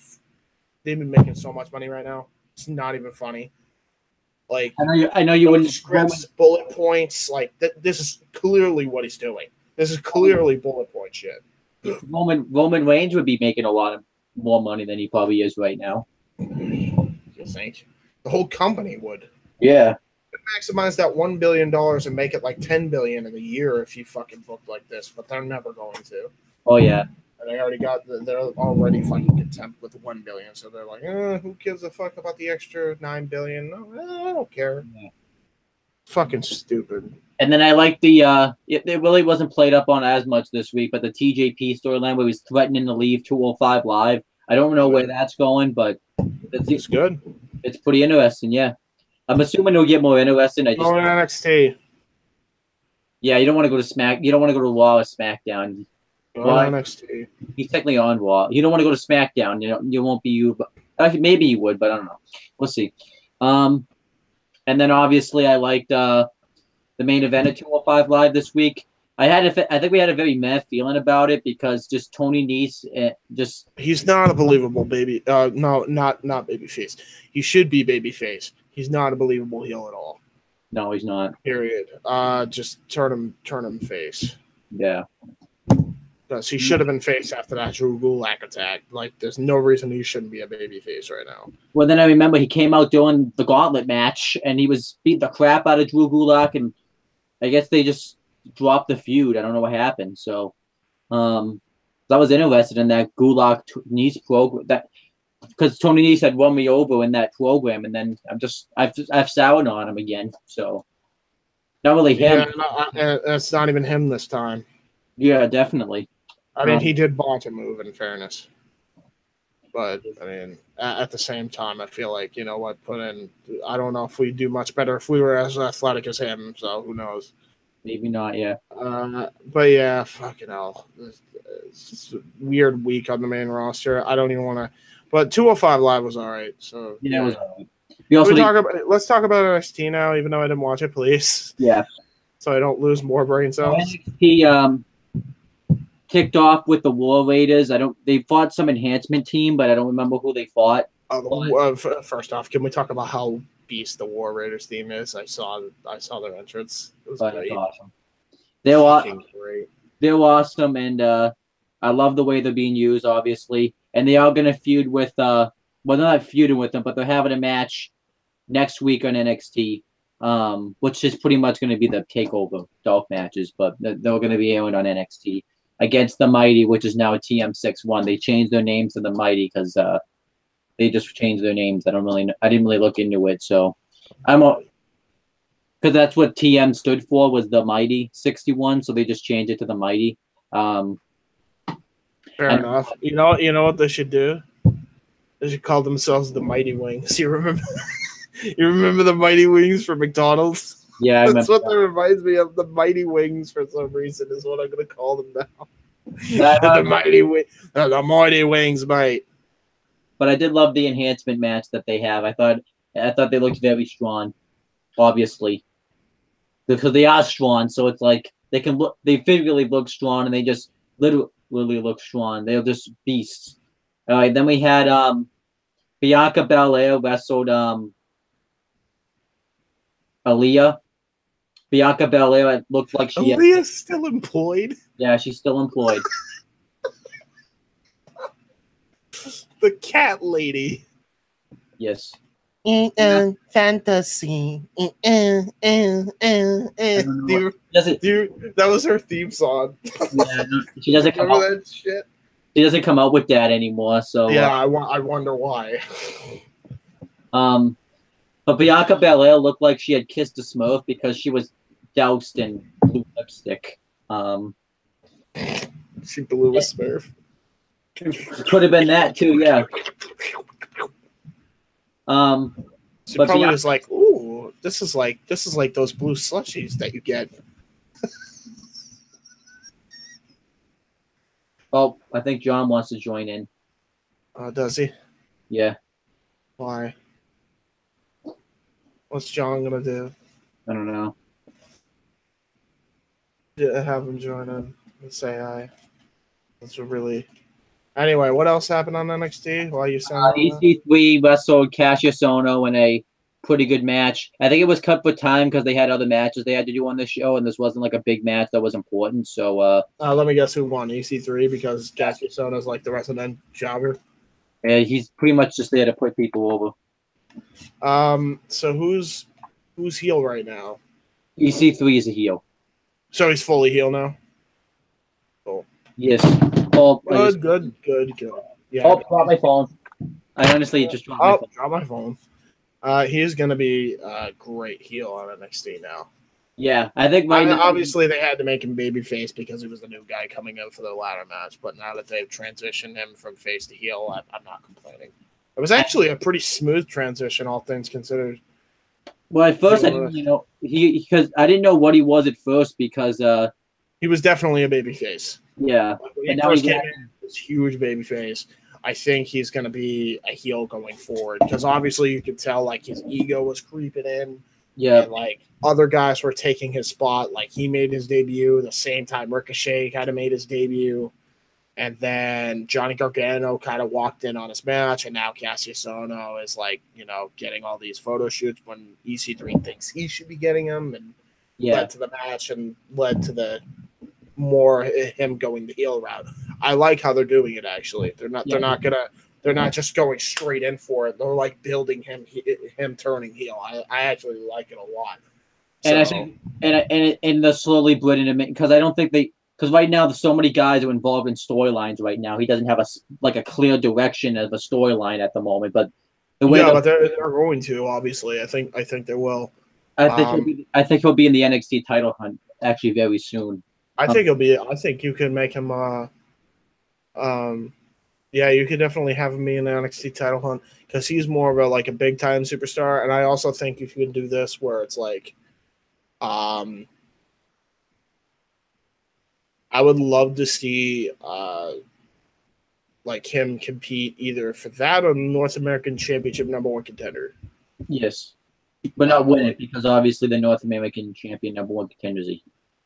making so much money right now. It's not even funny. Like, I know you wouldn't. scripts, bullet points. Like this is clearly what he's doing. This is clearly bullet point shit. Roman Reigns would be making a lot of more money than he probably is right now. You think the whole company would? Yeah. Maximize that $1 billion and make it like $10 billion in a year if you fucking booked like this, but they're never going to. Oh yeah. And they already they're already fucking content with $1 billion, so they're like, who gives a fuck about the extra $9 billion? No, I don't care. Yeah. Fucking stupid. And then I like the it really wasn't played up on as much this week, but the TJP storyline where he's threatening to leave 205 Live. I don't know where that's going, but it's good. It's pretty interesting, yeah. I'm assuming it'll get more interesting. NXT. Yeah, you don't want to go to You don't want to go to Raw or SmackDown. NXT. He's technically on Raw. You don't want to go to SmackDown. You won't be you. But actually, maybe you would, but I don't know. We'll see. And then obviously I liked the main event at 205 Live this week. I think we had a very meh feeling about it because just Tony Nese he's not a believable baby. No, not babyface. He should be babyface. He's not a believable heel at all. No, he's not. Period. Just turn him face. Yeah. Because he should have been face after that Drew Gulak attack. Like, there's no reason he shouldn't be a baby face right now. Well, then I remember he came out during the gauntlet match, and he was beating the crap out of Drew Gulak, and I guess they just dropped the feud. I don't know what happened. So I was interested in that Gulak Nese program, because Tony Nese had won me over in that program, and then I've soured on him again. So not really him. Yeah, it's not even him this time. Yeah, definitely. I mean, he did botch a move, in fairness. But, I mean, at the same time, I feel like, you know what, I don't know if we'd do much better if we were as athletic as him, so who knows. Maybe not, yeah. But, yeah, fucking hell. It's just a weird week on the main roster. I don't even want to. But 205 Live was all right. So, yeah, it was all right. Let's talk about NXT now, even though I didn't watch it, please. Yeah. So I don't lose more brain cells. NXT kicked off with the War Raiders. They fought some enhancement team, but I don't remember who they fought. First off, can we talk about how beast the War Raiders theme is? I saw their entrance. It was great. Awesome. They're awesome, and I love the way they're being used, obviously. And they are going to feud with well, they're not feuding with them, but they're having a match next week on NXT, which is pretty much going to be the takeover Dolph matches, but they're going to be airing on NXT against the Mighty, which is now TM61. They changed their names to the Mighty because they just changed their names. I didn't really look into it, so because that's what TM stood for, was the Mighty 61, so they just changed it to the Mighty. Fair enough. You know what they should do? They should call themselves the Mighty Wings. You remember? You remember the Mighty Wings from McDonald's? Yeah, that's what that reminds me of. The Mighty Wings, for some reason, is what I'm going to call them now. The Mighty Wings, mate. But I did love the enhancement match that they have. I thought they looked very strong, obviously, because they are strong. So it's like they physically look strong, and they just literally look strong. They're just beasts. All right, then we had Bianca Belair wrestled Aaliyah. Bianca Belair looked like she. Aaliyah's still employed. Yeah, she's still employed. The cat lady. Yes. Fantasy. Dude, that was her theme song. Yeah, she doesn't come out. That shit? She doesn't come out with that anymore. So yeah, I wonder why. But Bianca Belair looked like she had kissed a Smurf because she was doused in blue lipstick. She blew a Smurf. Could have been that too, yeah. She But probably Bianca, was like, "Ooh, this is like those blue slushies that you get." oh, I think John wants to join in. Does he? Yeah, Why? What's John gonna do? I don't know. Have him join in and say hi. That's a really. Anyway, what else happened on NXT while you send all that? EC3 wrestled Cassius Ohno in a pretty good match. I think it was cut for time because they had other matches they had to do on this show, and this wasn't like a big match that was important. So, Let me guess who won EC3 because Cassius Ohno's like the resident jobber. yeah, he's pretty much just there to put people over. So who's heel right now? EC3 is a heel. So he's fully heel now. Cool. Yes. Oh, Good. Yeah. Oh, drop my phone. I honestly just dropped my phone. Drop my phone. He is going to be a great heel on NXT now. Yeah, I think right now, obviously they had to make him babyface because he was the new guy coming in for the ladder match. But now that they've transitioned him from face to heel, I'm not complaining. It was actually a pretty smooth transition, all things considered. Well, at first I didn't really know because I didn't know what he was at first because he was definitely a babyface. Yeah, when he first came in, this huge babyface. I think he's going to be a heel going forward because obviously you could tell like his ego was creeping in. Yeah, and like other guys were taking his spot. Like he made his debut the same time Ricochet kind of made his debut, and then Johnny Gargano kind of walked in on his match, and now Cassius Ohno is like getting all these photo shoots when EC3 thinks he should be getting them, and led to the match and led to the more him going the heel route. I like how they're doing it. Actually, they're not just going straight in for it. They're like building him turning heel. I actually like it a lot. And they're slowly blending him in because I don't think because right now there's so many guys who are involved in storylines right now. He doesn't have a clear direction of a storyline at the moment. But but they're going to obviously. I think they will. I think he'll be in the NXT title hunt actually very soon. I think he'll be. I think you can make him. Yeah, you could definitely have him be in the NXT title hunt because he's more of a big time superstar, and I also think you can do this where it's like, I would love to see him compete either for that or North American Championship #1 contender. Yes, but not win it because obviously the North American champion #1 contenders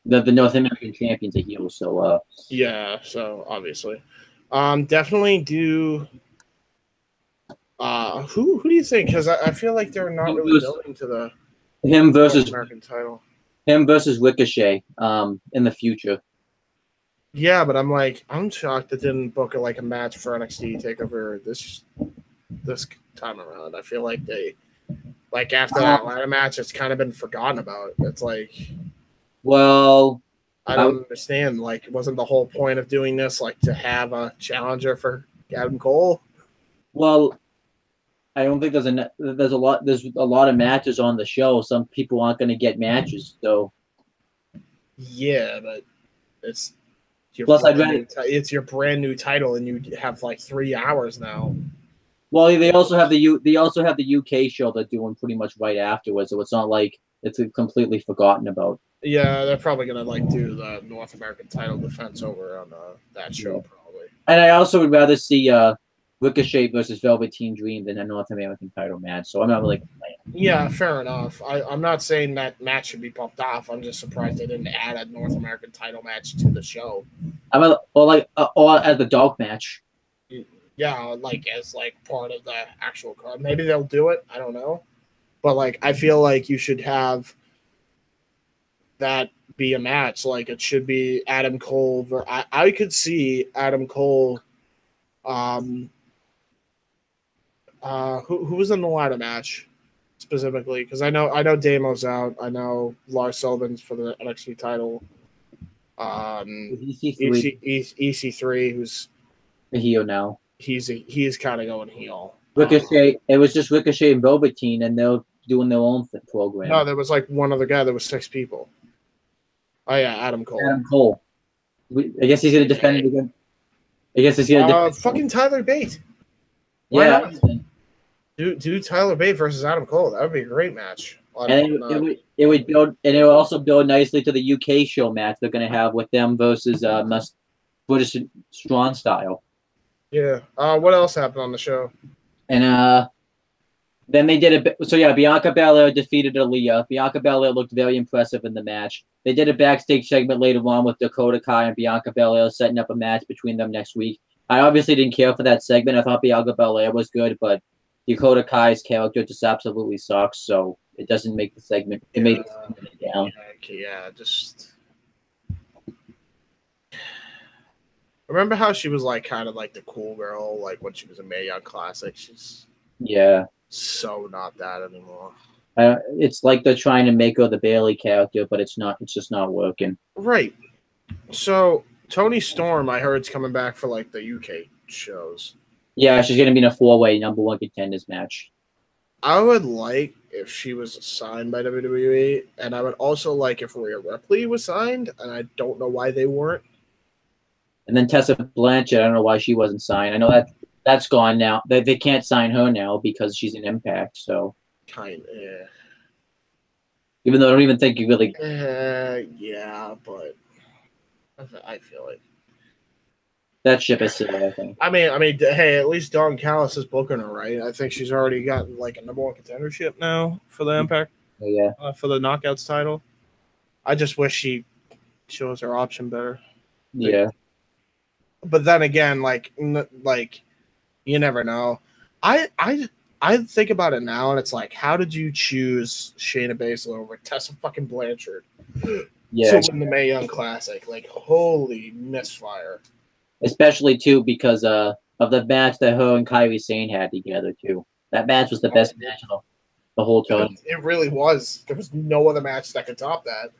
the North American champion's a heel. So yeah, so obviously. Definitely do. Who do you think? Because I feel like they're not really building to the him versus American title. Him versus Ricochet. In the future. Yeah, but I'm shocked it didn't book a match for NXT Takeover this time around. I feel like they after that ladder match, it's kind of been forgotten about. It's like, well. I don't understand. Wasn't the whole point of doing this to have a challenger for Adam Cole? Well, I don't think there's a lot of matches on the show. Some people aren't going to get matches, so. Yeah, but it's your it's your brand new title, and you have 3 hours now. Well, they also have the UK show they're doing pretty much right afterwards, so it's not like it's completely forgotten about. Yeah, they're probably gonna do the North American title defense over on that show probably. And I also would rather see Ricochet versus Velveteen Dream than a North American title match. So I'm not really complaining. Yeah, fair enough. I'm not saying that match should be bumped off. I'm just surprised they didn't add a North American title match to the show. Or as the dog match. Yeah, as part of the actual card. Maybe they'll do it. I don't know. But I feel like you should have that be a match. It should be Adam Cole. I could see Adam Cole. Who was in the ladder match specifically? Because I know Damo's out. I know Lars Sullivan's for the NXT title. EC3, who's a heel now. He's kind of going heel. Ricochet. It was just Ricochet and Velveteen, and they're doing their own program. No, there was one other guy. There was 6 people. Oh yeah, Adam Cole. Adam Cole. I guess he's gonna defend it again. I guess he's gonna fucking Tyler Bate. Why yeah. not? Do Tyler Bate versus Adam Cole. That would be a great match. And it would build, and it would also build nicely to the UK show match they're gonna have with them versus British Strong Style. Yeah. What else happened on the show? And then they did a so yeah, Bianca Belair defeated Aaliyah. Bianca Belair looked very impressive in the match. They did a backstage segment later on with Dakota Kai and Bianca Belair setting up a match between them next week. I obviously didn't care for that segment. I thought Bianca Belair was good, but Dakota Kai's character just absolutely sucks, so it doesn't make the segment. It made the segment down. Yeah, just remember how she was like kind of like the cool girl, like when she was a Mae Young Classic. She's so not that anymore. It's like they're trying to make her the Bailey character, but it's not. It's just not working. Right. So Toni Storm, I heard, is coming back for like the UK shows. Yeah, she's gonna be in a 4-way number 1 contenders match. I would like if she was signed by WWE, and I would also like if Rhea Ripley was signed, and I don't know why they weren't. And then Tessa Blanchard, I don't know why she wasn't signed. I know that's gone now. They can't sign her now because she's an Impact. So kind of. Yeah. Even though I don't even think you really. Yeah, but I feel like that ship is silly, I think. I mean, hey, at least Dawn Callis is booking her, right? I think she's already gotten like a number 1 contendership now for the Impact. Yeah. For the Knockouts title. I just wish she shows her option better. Yeah. But then again, like you never know. I think about it now, and it's like, how did you choose Shayna Baszler over Tessa fucking Blanchard to win the Mae Young Classic? Like, holy misfire! Especially too because of the match that her and Kairi Sane had together too. That match was the best match of the whole tournament. It really was. There was no other match that could top that.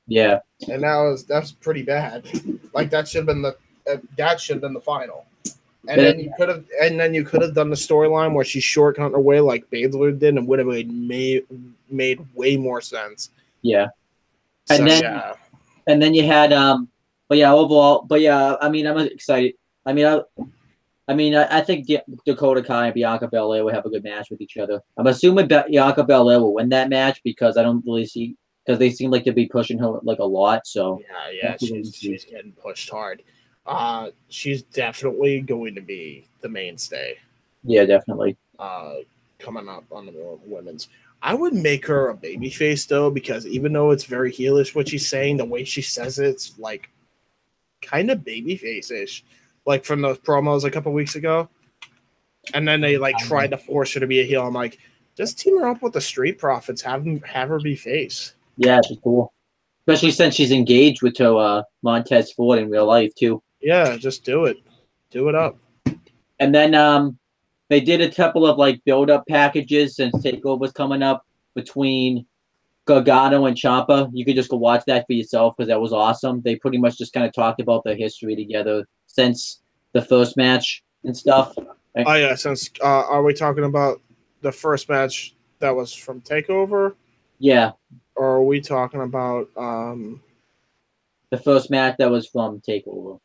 Yeah, and that's pretty bad. Like that should have been the final. And then you could have done the storyline where she shortcut her way like Baszler did, and would have made way more sense. Yeah, and then you had but yeah, overall, I mean, I'm excited. I think Dakota Kai and Bianca Belair will have a good match with each other. I'm assuming Bianca Belair will win that match because I don't really see because they seem like to be pushing her like a lot. So yeah, she's getting pushed hard. She's definitely going to be the mainstay. Yeah, definitely. Coming up on the women's. I would make her a babyface though, because even though it's very heelish what she's saying, the way she says it's like kind of babyface-ish, like from those promos a couple weeks ago. And then they like tried to force her to be a heel. I'm like, just team her up with the Street Profits, have her be face. Yeah, it's cool. Especially since she's engaged with Montez Ford in real life too. Yeah, just do it. Do it up. And then they did a couple of like build-up packages since TakeOver's coming up between Gargano and Ciampa. You could just go watch that for yourself because that was awesome. They pretty much just kind of talked about their history together since the first match and stuff. Oh yeah, since are we talking about the first match that was from TakeOver? Yeah. Or are we talking about the first match that was from TakeOver?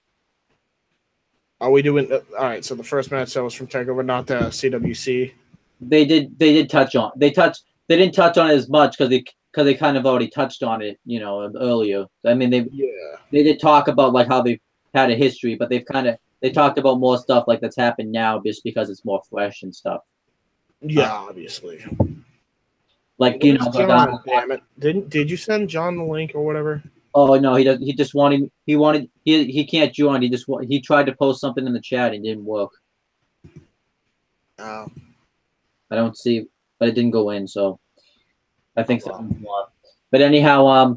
Are we doing all right? So the first match that was from TakeOver, not the CWC. They did touch on. They didn't touch on it as much because they kind of already touched on it, earlier. I mean, they did talk about like how they've had a history, but they talked about more stuff like that's happened now just because it's more fresh and stuff. Yeah, obviously. Like John, damn it! Did you send John the link or whatever? Oh no, he doesn't. He just wanted. He can't join. He tried to post something in the chat and it didn't work. Oh. I don't see, but it didn't go in. So I think something's wrong. But anyhow,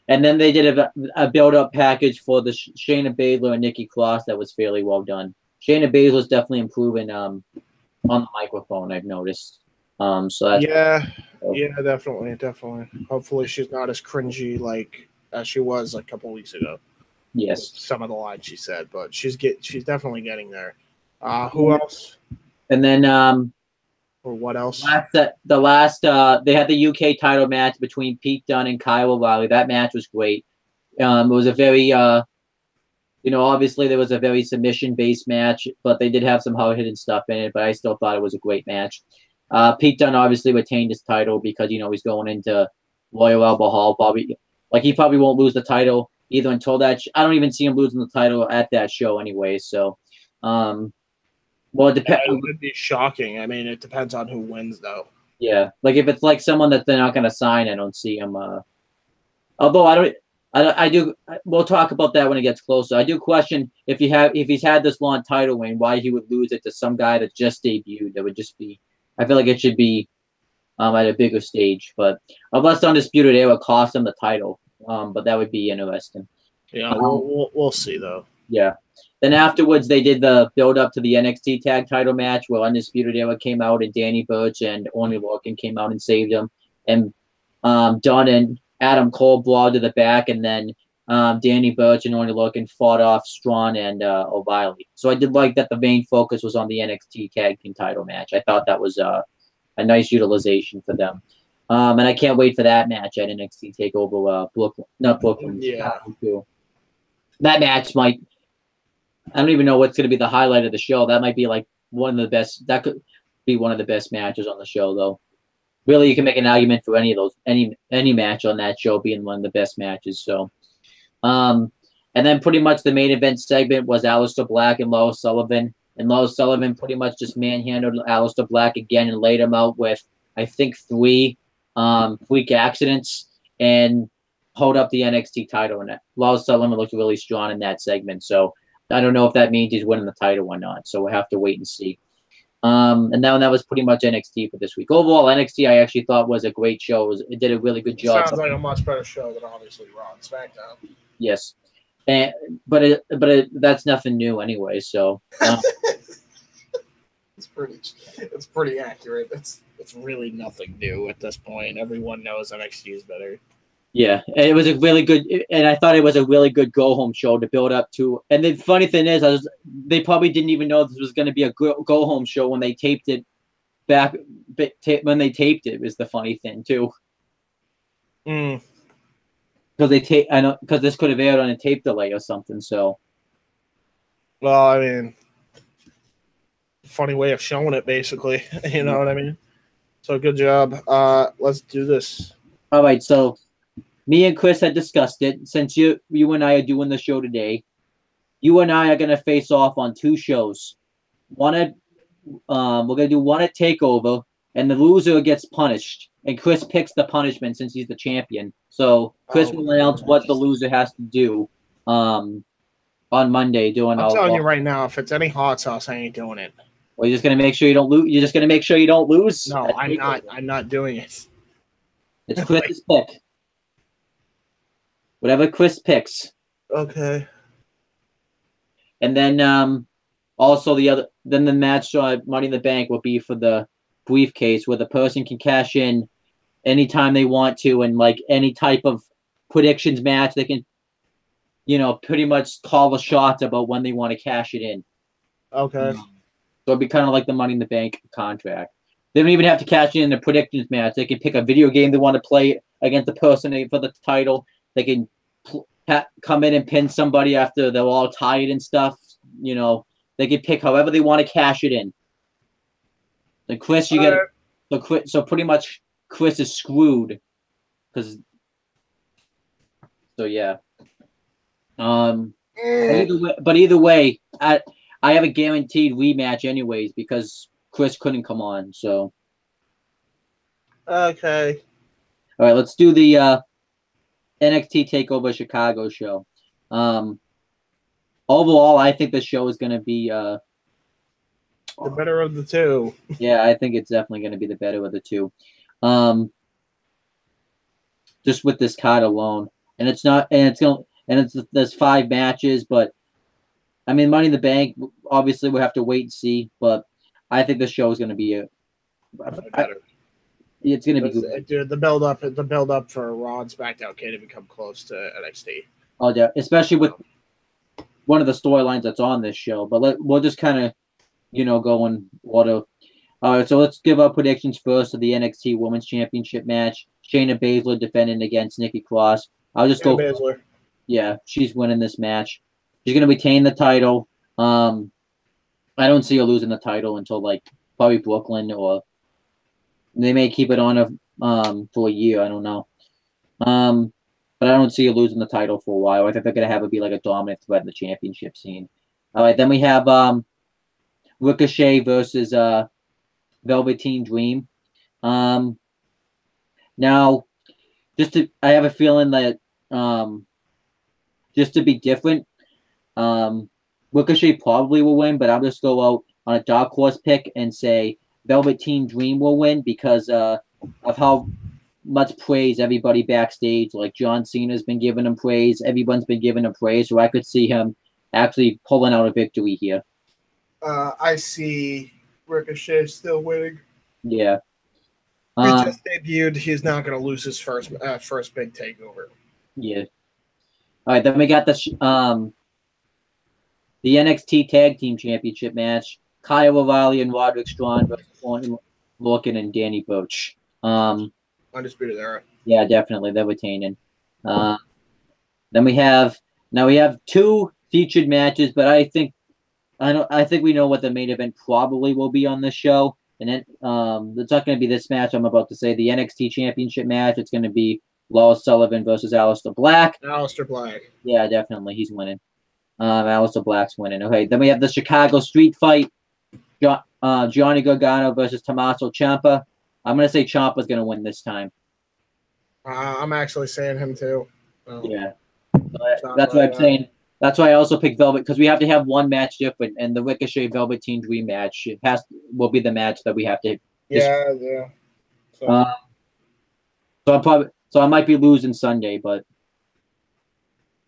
and then they did a build-up package for the Shayna Baszler and Nikki Cross that was fairly well done. Shayna Baszler's definitely improving on the microphone. I've noticed. So that's yeah, definitely. Hopefully, she's not as cringy like as she was a couple weeks ago. Yes, some of the lines she said, but she's definitely getting there. Who else? And then Or what else? They had the UK title match between Pete Dunne and Kyle O'Reilly. That match was great. It was a very obviously there was a very submission-based match, but they did have some hard-hitting stuff in it, but I still thought it was a great match. Pete Dunne obviously retained his title because, he's going into Royal Albert Hall. He probably won't lose the title either until that. I don't even see him losing the title at that show anyway. So, well, it depends. It would be shocking. I mean, it depends on who wins, though. Yeah, like if it's like someone that they're not going to sign, I don't see him. Although I do. We'll talk about that when it gets closer. I do question if he's had this long title reign, why he would lose it to some guy that just debuted. That would just be. I feel like it should be at a bigger stage, but unless Undisputed Era cost him the title, but that would be interesting. Yeah, we'll see though. Yeah. Then afterwards, they did the build up to the NXT Tag Title match where Undisputed Era came out and Danny Burch and Oney Lorcan came out and saved him, and Dunn and Adam Cole brawled to the back, and then Danny Burch and Oney Lorcan fought off Strawn and O'Reilly. So I did like that the main focus was on the NXT Tag Team Title match. I thought that was a nice utilization for them. And I can't wait for that match at NXT TakeOver Brooklyn. Yeah. That match might. I don't even know what's going to be the highlight of the show. That might be like one of the best. That could be one of the best matches on the show, though. Really, you can make an argument for any of those, any match on that show being one of the best matches. So, and then pretty much the main event segment was Aleister Black and Lars Sullivan. And Lars Sullivan pretty much just manhandled Aleister Black again and laid him out with, I think, 3 freak accidents and hold up the NXT title. And Lars Sullivan looked really strong in that segment. So I don't know if that means he's winning the title or not. So we'll have to wait and see. And now that was pretty much NXT for this week. Overall, NXT I actually thought was a great show. It did a really good job. Sounds like a much better show than obviously Raw and SmackDown. Yes, but that's nothing new anyway. So it's pretty accurate. It's really nothing new at this point. Everyone knows NXT is better. Yeah, it was a really good, and I thought it was a really good go-home show to build up to. And the funny thing is, they probably didn't even know this was going to be a go-home show when they taped it back. When they taped it is the funny thing too. Because I know because this could have aired on a tape delay or something. So, well, I mean, funny way of showing it, basically. You know what I mean? So good job. Let's do this. All right, so. Me and Chris had discussed it. Since you and I are doing the show today, you and I are going to face off on 2 shows. We're going to do one at TakeOver, and the loser gets punished. And Chris picks the punishment since he's the champion. So Chris will announce what the loser has to do on Monday. I'm telling you right now, if it's any hot sauce, I ain't doing it. Well, you're just going to make sure you don't lose. You're just going to make sure you don't lose. No, I'm not. I'm not doing it. It's Chris's pick. Whatever Chris picks. Okay. And then also the match Money in the Bank will be for the briefcase where the person can cash in anytime they want to, and like any type of predictions match they can pretty much call the shots about when they want to cash it in. Okay. So it'd be kind of like the Money in the Bank contract. They don't even have to cash in the predictions match. They can pick a video game they want to play against the person for the title. They can come in and pin somebody after they're all tired and stuff. They can pick however they want to cash it in. Like Chris, you get so pretty much Chris is screwed because. So yeah. But either way, I have a guaranteed rematch anyways because Chris couldn't come on. So. Okay. All right, let's do the NXT TakeOver Chicago show. Overall, I think the show is going to be the better of the 2. Yeah, I think it's definitely going to be the better of the 2. Just with this card alone, and there's 5 matches, but I mean, Money in the Bank. Obviously, we'll have to wait and see, but I think the show is going to be better. It's going to be good. Dude, the build up for Raw and SmackDown can't even come close to NXT. Oh yeah, especially with one of the storylines that's on this show. But we'll just kind of, go in order. All right, so let's give our predictions first of the NXT Women's Championship match. Shayna Baszler defending against Nikki Cross. I'll just go. Baszler. Yeah, she's winning this match. She's going to retain the title. I don't see her losing the title until like probably Brooklyn, or they may keep it on her for a year. I don't know. But I don't see her losing the title for a while. I think they're going to have her be like a dominant threat in the championship scene. All right, then we have Ricochet versus Velveteen Dream. Now, I have a feeling that just to be different, Ricochet probably will win, but I'll just go out on a dark horse pick and say Velveteen Dream will win because of how much praise everybody backstage, like John Cena's been giving him praise, everyone's been giving him praise, so I could see him actually pulling out a victory here. I see Ricochet still winning. Yeah. He just debuted. He's not going to lose his first big takeover. Yeah. All right, then we got the NXT Tag Team Championship match. Kyle O'Reilly and Roderick Strong versus Lorcan and Danny Burch. Undisputed Era. Yeah, definitely. They're retaining. Then we have two featured matches, but I think we know what the main event probably will be on this show. And then it's not going to be this match I'm about to say. The NXT Championship match. It's going to be Lawrence Sullivan versus Aleister Black. Aleister Black. Yeah, definitely. He's winning. Aleister Black's winning. Okay, then we have the Chicago Street Fight. Johnny Gargano versus Tommaso Ciampa. I'm going to say Ciampa's going to win this time. I'm actually saying him too. Yeah. That's what I'm saying. That's why I also picked Velvet, because we have to have one match different, and the Ricochet Velveteen Dream match will be the match that we have to. Yeah. So I might be losing Sunday, but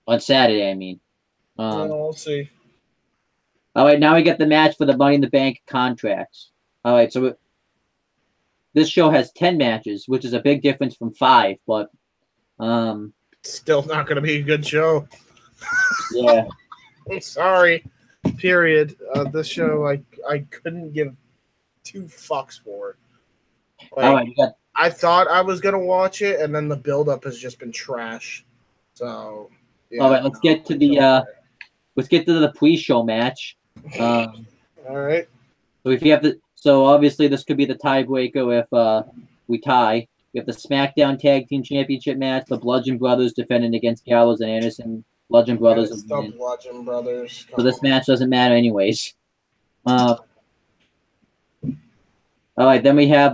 on Saturday, I mean. We'll see. All right, now we get the match for the Money in the Bank contracts. All right, so this show has 10 matches, which is a big difference from 5, but still not going to be a good show. Yeah. I'm sorry. Period. This show, I couldn't give 2 fucks for. All right, I thought I was going to watch it, and then the build-up has just been trash. So, yeah. All right, let's get to the pre-show match. All right. So obviously this could be the tiebreaker if we tie. We have the SmackDown Tag Team Championship match. The Bludgeon Brothers defending against Gallows and Anderson. Bludgeon Brothers. It's the Bludgeon Brothers. So this match doesn't matter anyways. All right, then we have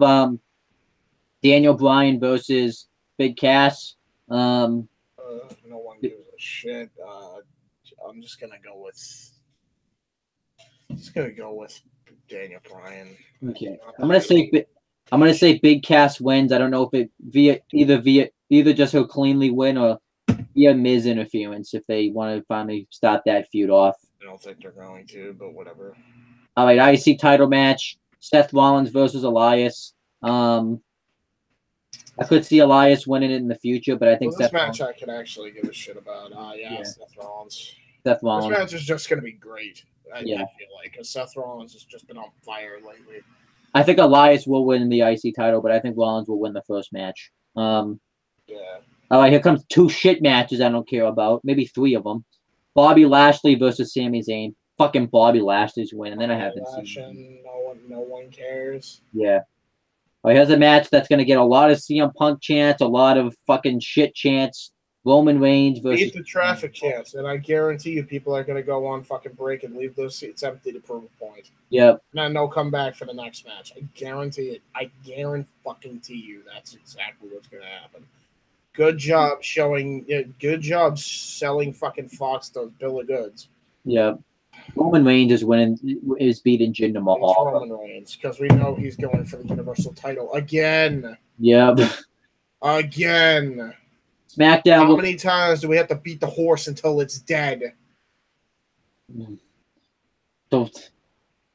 Daniel Bryan versus Big Cass. No one gives a shit. I'm just gonna go with Daniel Bryan. Okay, I'm gonna say Big Cass wins. I don't know if it either just he'll cleanly win or via Miz interference if they want to finally start that feud off. I don't think they're going to, but whatever. All right, IC title match: Seth Rollins versus Elias. I could see Elias winning it in the future, but I think this match I could actually give a shit about. Seth Rollins. Seth Rollins. This match is just going to be great. I feel like because Seth Rollins has just been on fire lately. I think Elias will win the IC title, but I think Rollins will win the first match. Yeah. All right, here comes 2 shit matches I don't care about. Maybe 3 of them. Bobby Lashley versus Sami Zayn. Fucking Bobby Lashley's winning. Then I haven't seen. No one cares. Yeah. All right, here's a match that's going to get a lot of CM Punk chants, a lot of fucking shit chants. Roman Reigns versus... Beat the traffic chants, and I guarantee you people are going to go on fucking break and leave those seats empty to prove a point. Yep. And then they'll come back for the next match. I guarantee it. I guarantee you that's exactly what's going to happen. Good job selling fucking Fox those bill of goods. Yeah. Roman Reigns is beating Jinder Mahal. It's Roman Reigns, because we know he's going for the Universal title again. Yep. Again. SmackDown. How many times do we have to beat the horse until it's dead? Don't.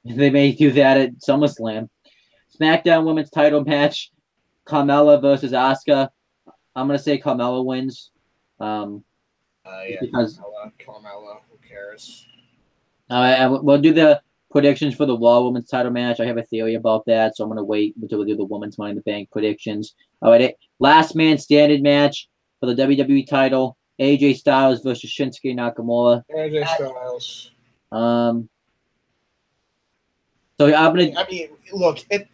They may do that at SummerSlam. SmackDown Women's title match: Carmella versus Asuka. I'm gonna say Carmella wins. Because Carmella, who cares? We'll do the predictions for the Raw Women's title match. I have a theory about that, so I'm going to wait until we do the Women's Money in the Bank predictions. All right, last man standing match for the WWE title: AJ Styles versus Shinsuke Nakamura. AJ Styles. So I'm gonna. I mean, look at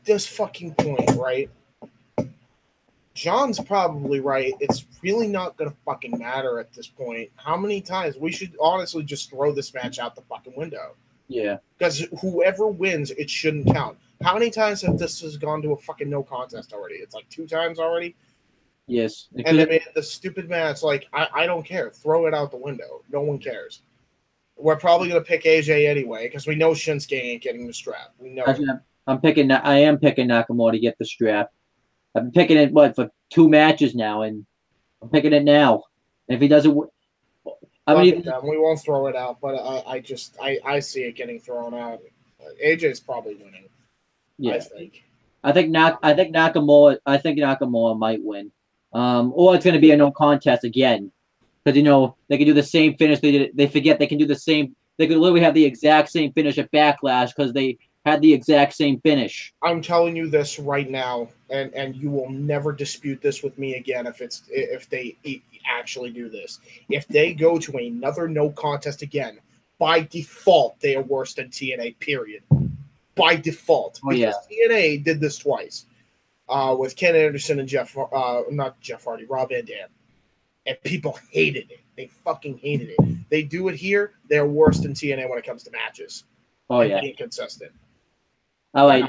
this fucking point, right? John's probably right. It's really not gonna fucking matter at this point. How many times we should honestly just throw this match out the fucking window? Yeah. Because whoever wins, it shouldn't count. How many times have this has gone to a fucking no contest already? It's like 2 times already. Yes. And they made the stupid match. Like I don't care. Throw it out the window. No one cares. We're probably gonna pick AJ anyway because we know Shinsuke ain't getting the strap. We know. Actually, I am picking Nakamura to get the strap. I've been picking it for 2 matches now, and I'm picking it now. And if he doesn't, we won't throw it out. But I see it getting thrown out. AJ's probably winning. Yeah, I think Nakamura might win. Or it's going to be a no contest again, because they can do the same finish they did. They forget they can do the same. They could literally have the exact same finish at Backlash because they had the exact same finish. I'm telling you this right now, and you will never dispute this with me again if they actually do this. If they go to another no contest again, by default they are worse than TNA. Period. By default, because TNA did this twice with Ken Anderson and Rob Van Dam, and people hated it. They fucking hated it. They do it here. They're worse than TNA when it comes to matches. Being consistent. All right.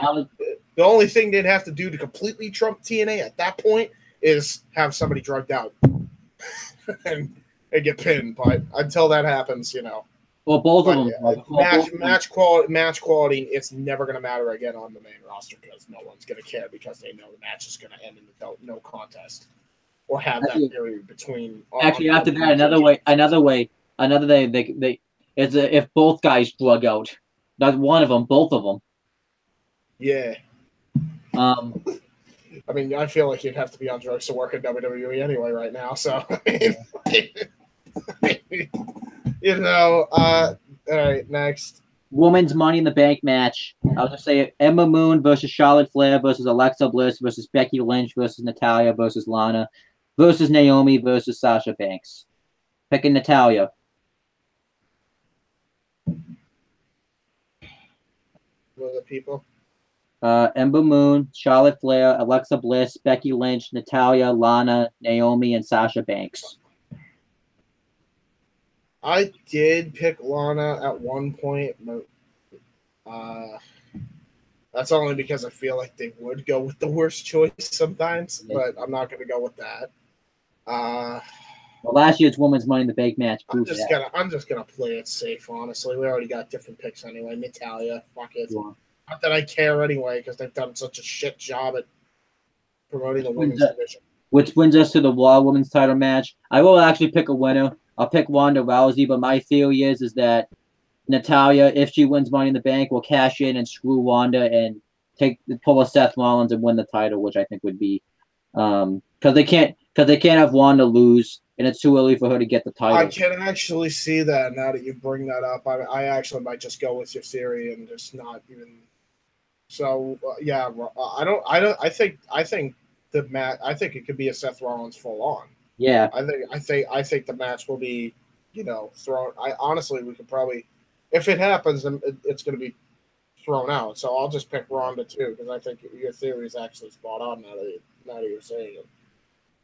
The only thing they'd have to do to completely trump TNA at that point is have somebody drugged out and get pinned. But until that happens, Well, both of them. Match quality, it's never going to matter again on the main roster because no one's going to care because they know the match is going to end in no contest or have that period between. Actually, after that, another way, is if both guys drug out, not one of them, both of them. Yeah. I mean, I feel like you'd have to be on drugs to work at WWE anyway right now. So, all right, next. Women's Money in the Bank match. I'll just say it. Ember Moon versus Charlotte Flair versus Alexa Bliss versus Becky Lynch versus Natalya versus Lana versus Naomi versus Sasha Banks. Picking Natalya. What are the people? Ember Moon, Charlotte Flair, Alexa Bliss, Becky Lynch, Natalya, Lana, Naomi, and Sasha Banks. I did pick Lana at one point, but that's only because I feel like they would go with the worst choice sometimes, but I'm not going to go with that. Well, last year's Women's Money in the Bank match proved that. I'm just gonna play it safe, honestly. We already got different picks anyway. Natalya, fuck it. Yeah. Not that I care anyway, because they've done such a shit job at promoting the women's division. Which brings us to the Raw Women's title match. I will actually pick a winner. I'll pick Ronda Rousey, but my theory is that Natalya, if she wins Money in the Bank, will cash in and screw Ronda and pull a Seth Rollins and win the title, which I think would be because they can't have Ronda lose, and it's too early for her to get the title. I can actually see that now that you bring that up. I actually might just go with your theory and just not even. So yeah, I think the match. I think it could be a Seth Rollins full on. Yeah. I think the match will be, thrown. Honestly, we could probably, if it happens, then it's going to be thrown out. So I'll just pick Ronda too because I think your theory is actually spot on now that you're saying it.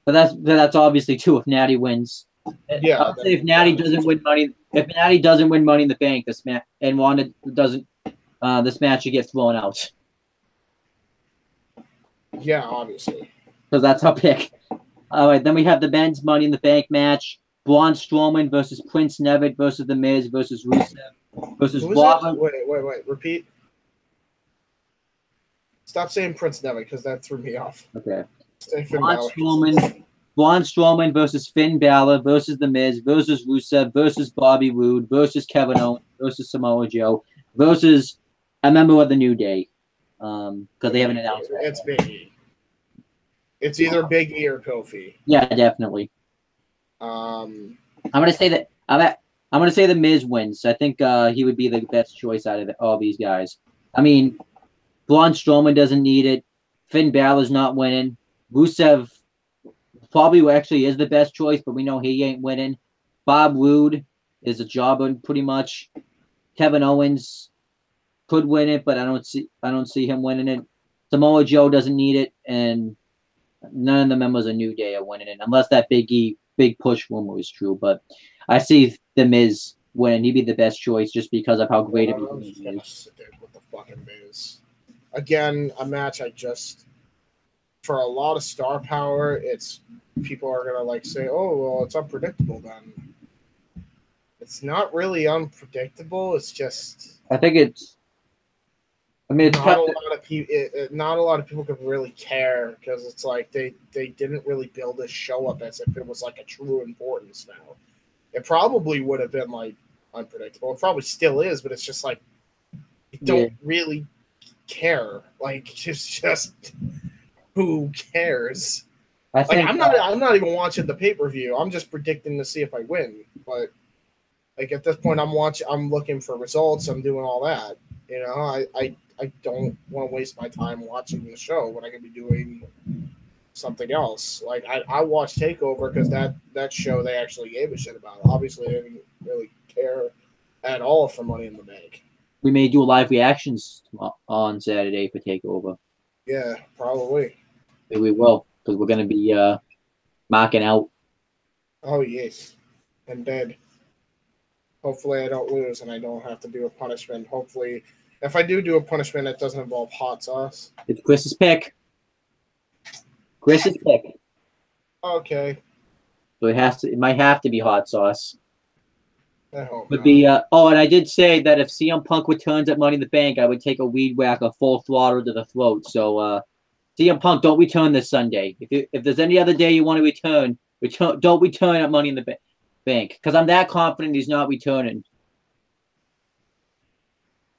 But that's obviously too if Natty wins. Yeah. I'll say if Natty doesn't win Money in the Bank, this match and Ronda doesn't, this match should get thrown out. Yeah, obviously. Because that's our pick. All right, then we have the men's Money in the Bank match: Braun Strowman versus Prince Devitt versus The Miz versus Rusev versus Robert. Wait. Repeat. Stop saying Prince Devitt because that threw me off. Okay. Braun Strowman versus Finn Balor versus The Miz versus Rusev versus Bobby Roode versus Kevin Owens versus Samoa Joe versus a member of the New Day. Because they haven't announced it. It's Big E. It's either Big E or Kofi. Yeah, definitely. I'm gonna say that I'm gonna say the Miz wins. I think he would be the best choice out of all these guys. I mean, Braun Strowman doesn't need it. Finn Balor's not winning. Rusev probably actually is the best choice, but we know he ain't winning. Bob Roode is a jobber pretty much. Kevin Owens could win it, but I don't see him winning it. Samoa Joe doesn't need it, and none of the members of New Day are winning it, unless that big push rumor is true. But I see the Miz winning. He'd be the best choice just because of how great of a Just he gonna is. sit there with the fucking Miz. Again, a match I just for a lot of star power, it's people are gonna like say, "Oh, well, it's unpredictable." Then it's not really unpredictable. It's just I think it's. I mean, it's not tough. a lot of people. Not a lot of people could really care because it's like they didn't really build this show up as if it was like a true importance. Now, it probably would have been like unpredictable. It probably still is, but it's just like you don't really care. Like it's just who cares? I Like think I'm not even watching the pay-per-view. I'm just predicting to see if I win. But like at this point I'm looking for results, I'm doing all that. You know, I don't want to waste my time watching the show when I can be doing something else. Like I watched Takeover because that show they actually gave a shit about. Obviously they didn't really care at all for Money in the Bank. we may do live reactions on Saturday for Takeover. Yeah, probably. Maybe we will, because we're going to be marking out. Oh yes. And dead. Hopefully I don't lose and I don't have to do a punishment. Hopefully if I do a punishment it doesn't involve hot sauce. It's Chris's pick. Chris's pick. Okay. So it might have to be hot sauce. I hope Would not. be and I did say that if CM Punk returns at Money in the Bank, I would take a weed whacker full throttle to the throat. So CM Punk, don't return this Sunday. If there's any other day you want to return, don't return at Money in the Bank, because I'm that confident he's not returning.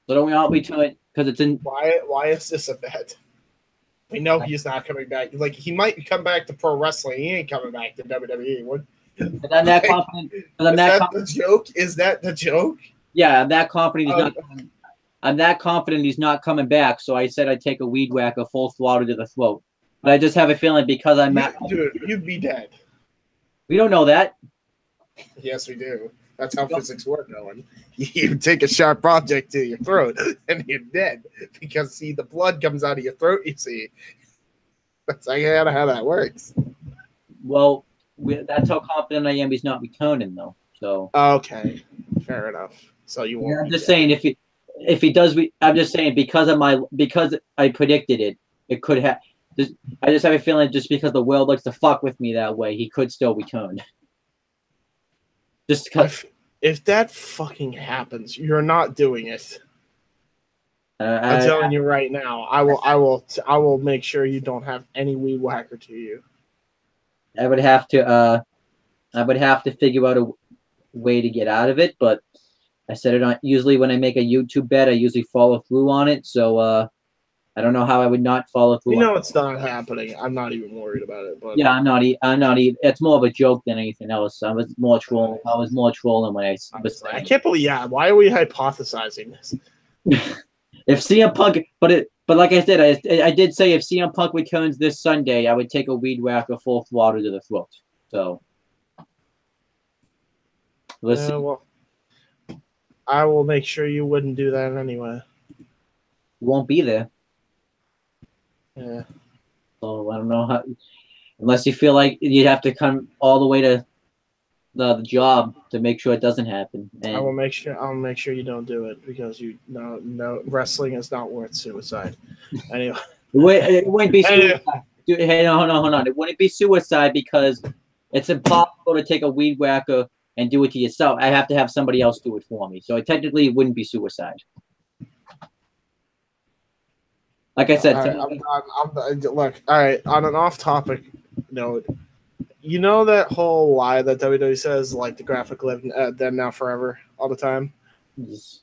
So don't we not return because it's in. Why is this a bet? We know he's not coming back. Like he might come back to pro wrestling. He ain't coming back to WWE. What? I'm that confident. The joke? Is that the joke? Yeah, I'm that confident he's not. I'm that confident he's not coming back. So I said I'd take a weed whacker full throttle to the throat. But I just have a feeling because dude, you'd be dead. We don't know that. Yes, we do. That's how physics work, Owen. You take a sharp object to your throat and you're dead because see the blood comes out of your throat. You see, that's how that works. Well, that's how confident I am he's not returning though. So okay, fair enough. So you won't. I'm just saying if he does, I'm just saying because I predicted it, it could have. I just have a feeling just because the world likes to fuck with me that way, he could still return. Just because. If that fucking happens, you're not doing it. I'm telling you right now. I will make sure you don't have any weed whacker to you. I would have to figure out a way to get out of it, but I said it on. Usually, when I make a YouTube bet, I usually follow through on it. So I don't know how I would not follow through. You know it's not happening. I'm not even worried about it. But yeah, I'm not. It's more of a joke than anything else. I was more trolling when I was. I can't believe. Yeah, why are we hypothesizing this? If CM Punk, but like I said, I did say if CM Punk returns this Sunday, I would take a weed whacker full throttle to the throat. So let's see. Well, I will make sure you wouldn't do that anyway. You won't be there. Yeah. So I don't know how, unless you feel like you'd have to come all the way to the job to make sure it doesn't happen. And I'll make sure you don't do it because no wrestling is not worth suicide. Anyway, it wouldn't be suicide. Dude, hey, hold on. It wouldn't be suicide because it's impossible to take a weed whacker and do it to yourself. I have to have somebody else do it for me. So technically, it wouldn't be suicide. Like I said, look. All right, on an off-topic note, you know that whole lie that WWE says, like the graphic live then now forever all the time. Yes.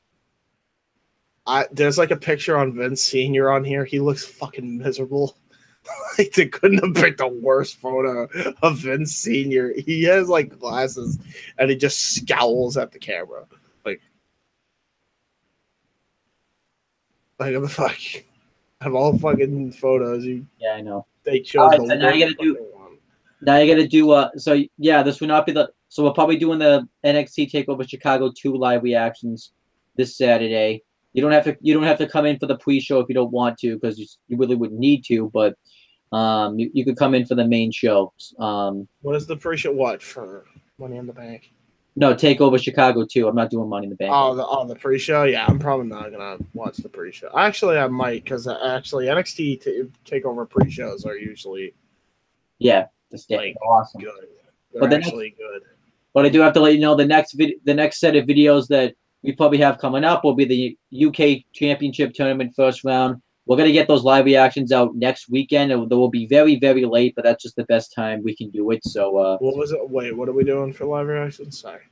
There's like a picture on Vince Senior on here. He looks fucking miserable. Like they couldn't have picked a worse photo of Vince Senior. He has like glasses, and he just scowls at the camera, like what the fuck. Of all fucking photos, Yeah, I know. they All chose right, the so now worst you gotta do. fucking one. Now you gotta do. So yeah, this will not be the. So we're probably doing the NXT Takeover Chicago 2 live reactions this Saturday. You don't have to. You don't have to come in for the pre-show if you don't want to, because you really wouldn't need to. But you could come in for the main show. What is the pre-show? What for Money in the Bank? No, Takeover Chicago 2. I'm not doing Money in the Bank. The pre-show. Yeah, I'm probably not gonna watch the pre-show. Actually, I might because actually NXT Takeover pre-shows are usually Yeah, that's like awesome. good. They're But actually good. But I do have to let you know the next set of videos that we probably have coming up will be the UK Championship Tournament first round. We're gonna get those live reactions out next weekend. They will be very, very late, but that's just the best time we can do it. So What was it? Wait, what are we doing for live reactions? Sorry.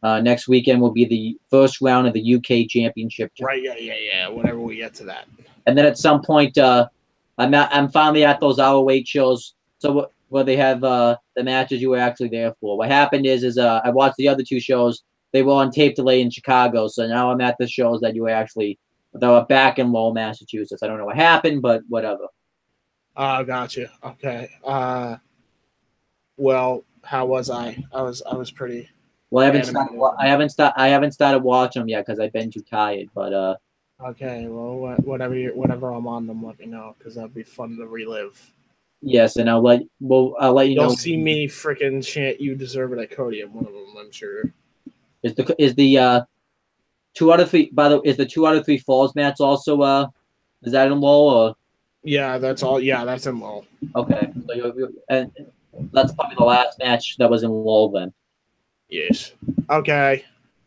next weekend will be the first round of the UK Championship Tournament. Right, yeah. Whenever we get to that. And then at some point, I'm finally at those hour wait shows. So where they have the matches you were actually there for. What happened is I watched the other two shows. They were on tape delay in Chicago, so now I'm at the shows that were back in Lowell, Massachusetts. I don't know what happened, but whatever. Gotcha. Okay. Well, how was I? I was pretty. Well, I haven't started watching them yet because I've been too tired. But okay. Well, whenever I'm on them, let me know because that'd be fun to relive. yes, and I'll let you know. You'll see me freaking chant "You deserve it" at Cody at one of them. I'm sure. Is the 2 out of 3? By the way, is the 2 out of 3 falls match also is that in Lowell or? Yeah, that's all. Yeah, that's in Lowell. Okay, so and that's probably the last match that was in Lowell then. Yes. Okay.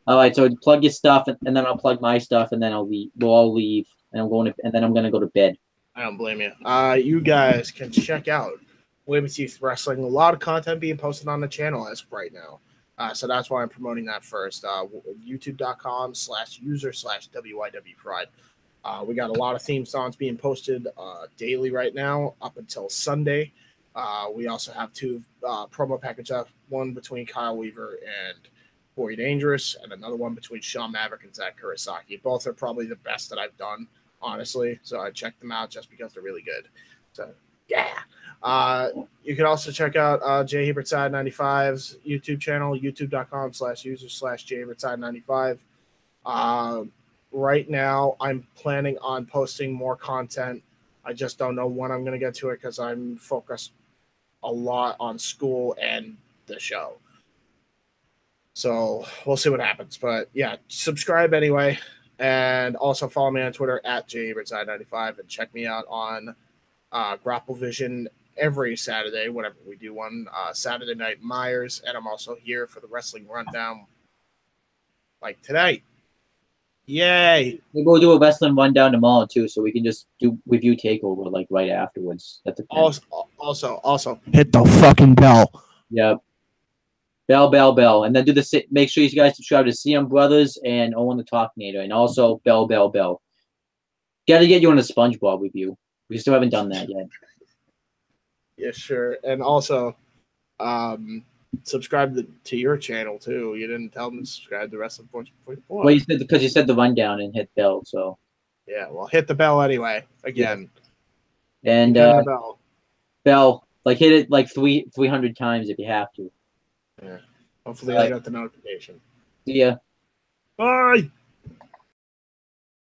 All right, so plug your stuff, and then I'll plug my stuff, and then I'll leave. We'll all leave, and then I'm gonna go to bed. I don't blame you. You guys can check out Women's Youth Wrestling. A lot of content being posted on the channel as of right now. So that's why I'm promoting that first. YouTube.com/user/WYW Pride. We got a lot of theme songs being posted daily right now up until Sunday. We also have 2 promo packages up, one between Kyle Weaver and Corey Dangerous, and another one between Sean Maverick and Zach Kurosaki. Both are probably the best that I've done, honestly. So I checked them out just because they're really good. So, yeah. You can also check out Jay Hebert Side 95's YouTube channel, youtube.com/user/Jay Hebert Side 95. Right now, I'm planning on posting more content. I just don't know when I'm going to get to it because I'm focused a lot on school and the show. So we'll see what happens. But yeah, subscribe anyway. And also follow me on Twitter at JHebertside95 and check me out on Grapple Vision every Saturday whenever we do one. Saturday Night Myers. And I'm also here for the Wrestling Rundown like today. Yay! We'll do a wrestling rundown tomorrow too, so we can just review Takeover like right afterwards. That's also hit the fucking bell. Yep. Bell, and then make sure you guys subscribe to CM Brothers and Owen the Talkinator, and also bell. Got to get you on a SpongeBob review. We still haven't done that yet. Yeah, sure. And also, subscribe to your channel too. You didn't tell them to subscribe to Wrestling Points before. Well, because you said the rundown and hit bell, so yeah. Well, hit the bell anyway. Again, yeah. And the bell, like hit it like 300 times if you have to. Yeah. Hopefully, I got the notification. See ya. Bye.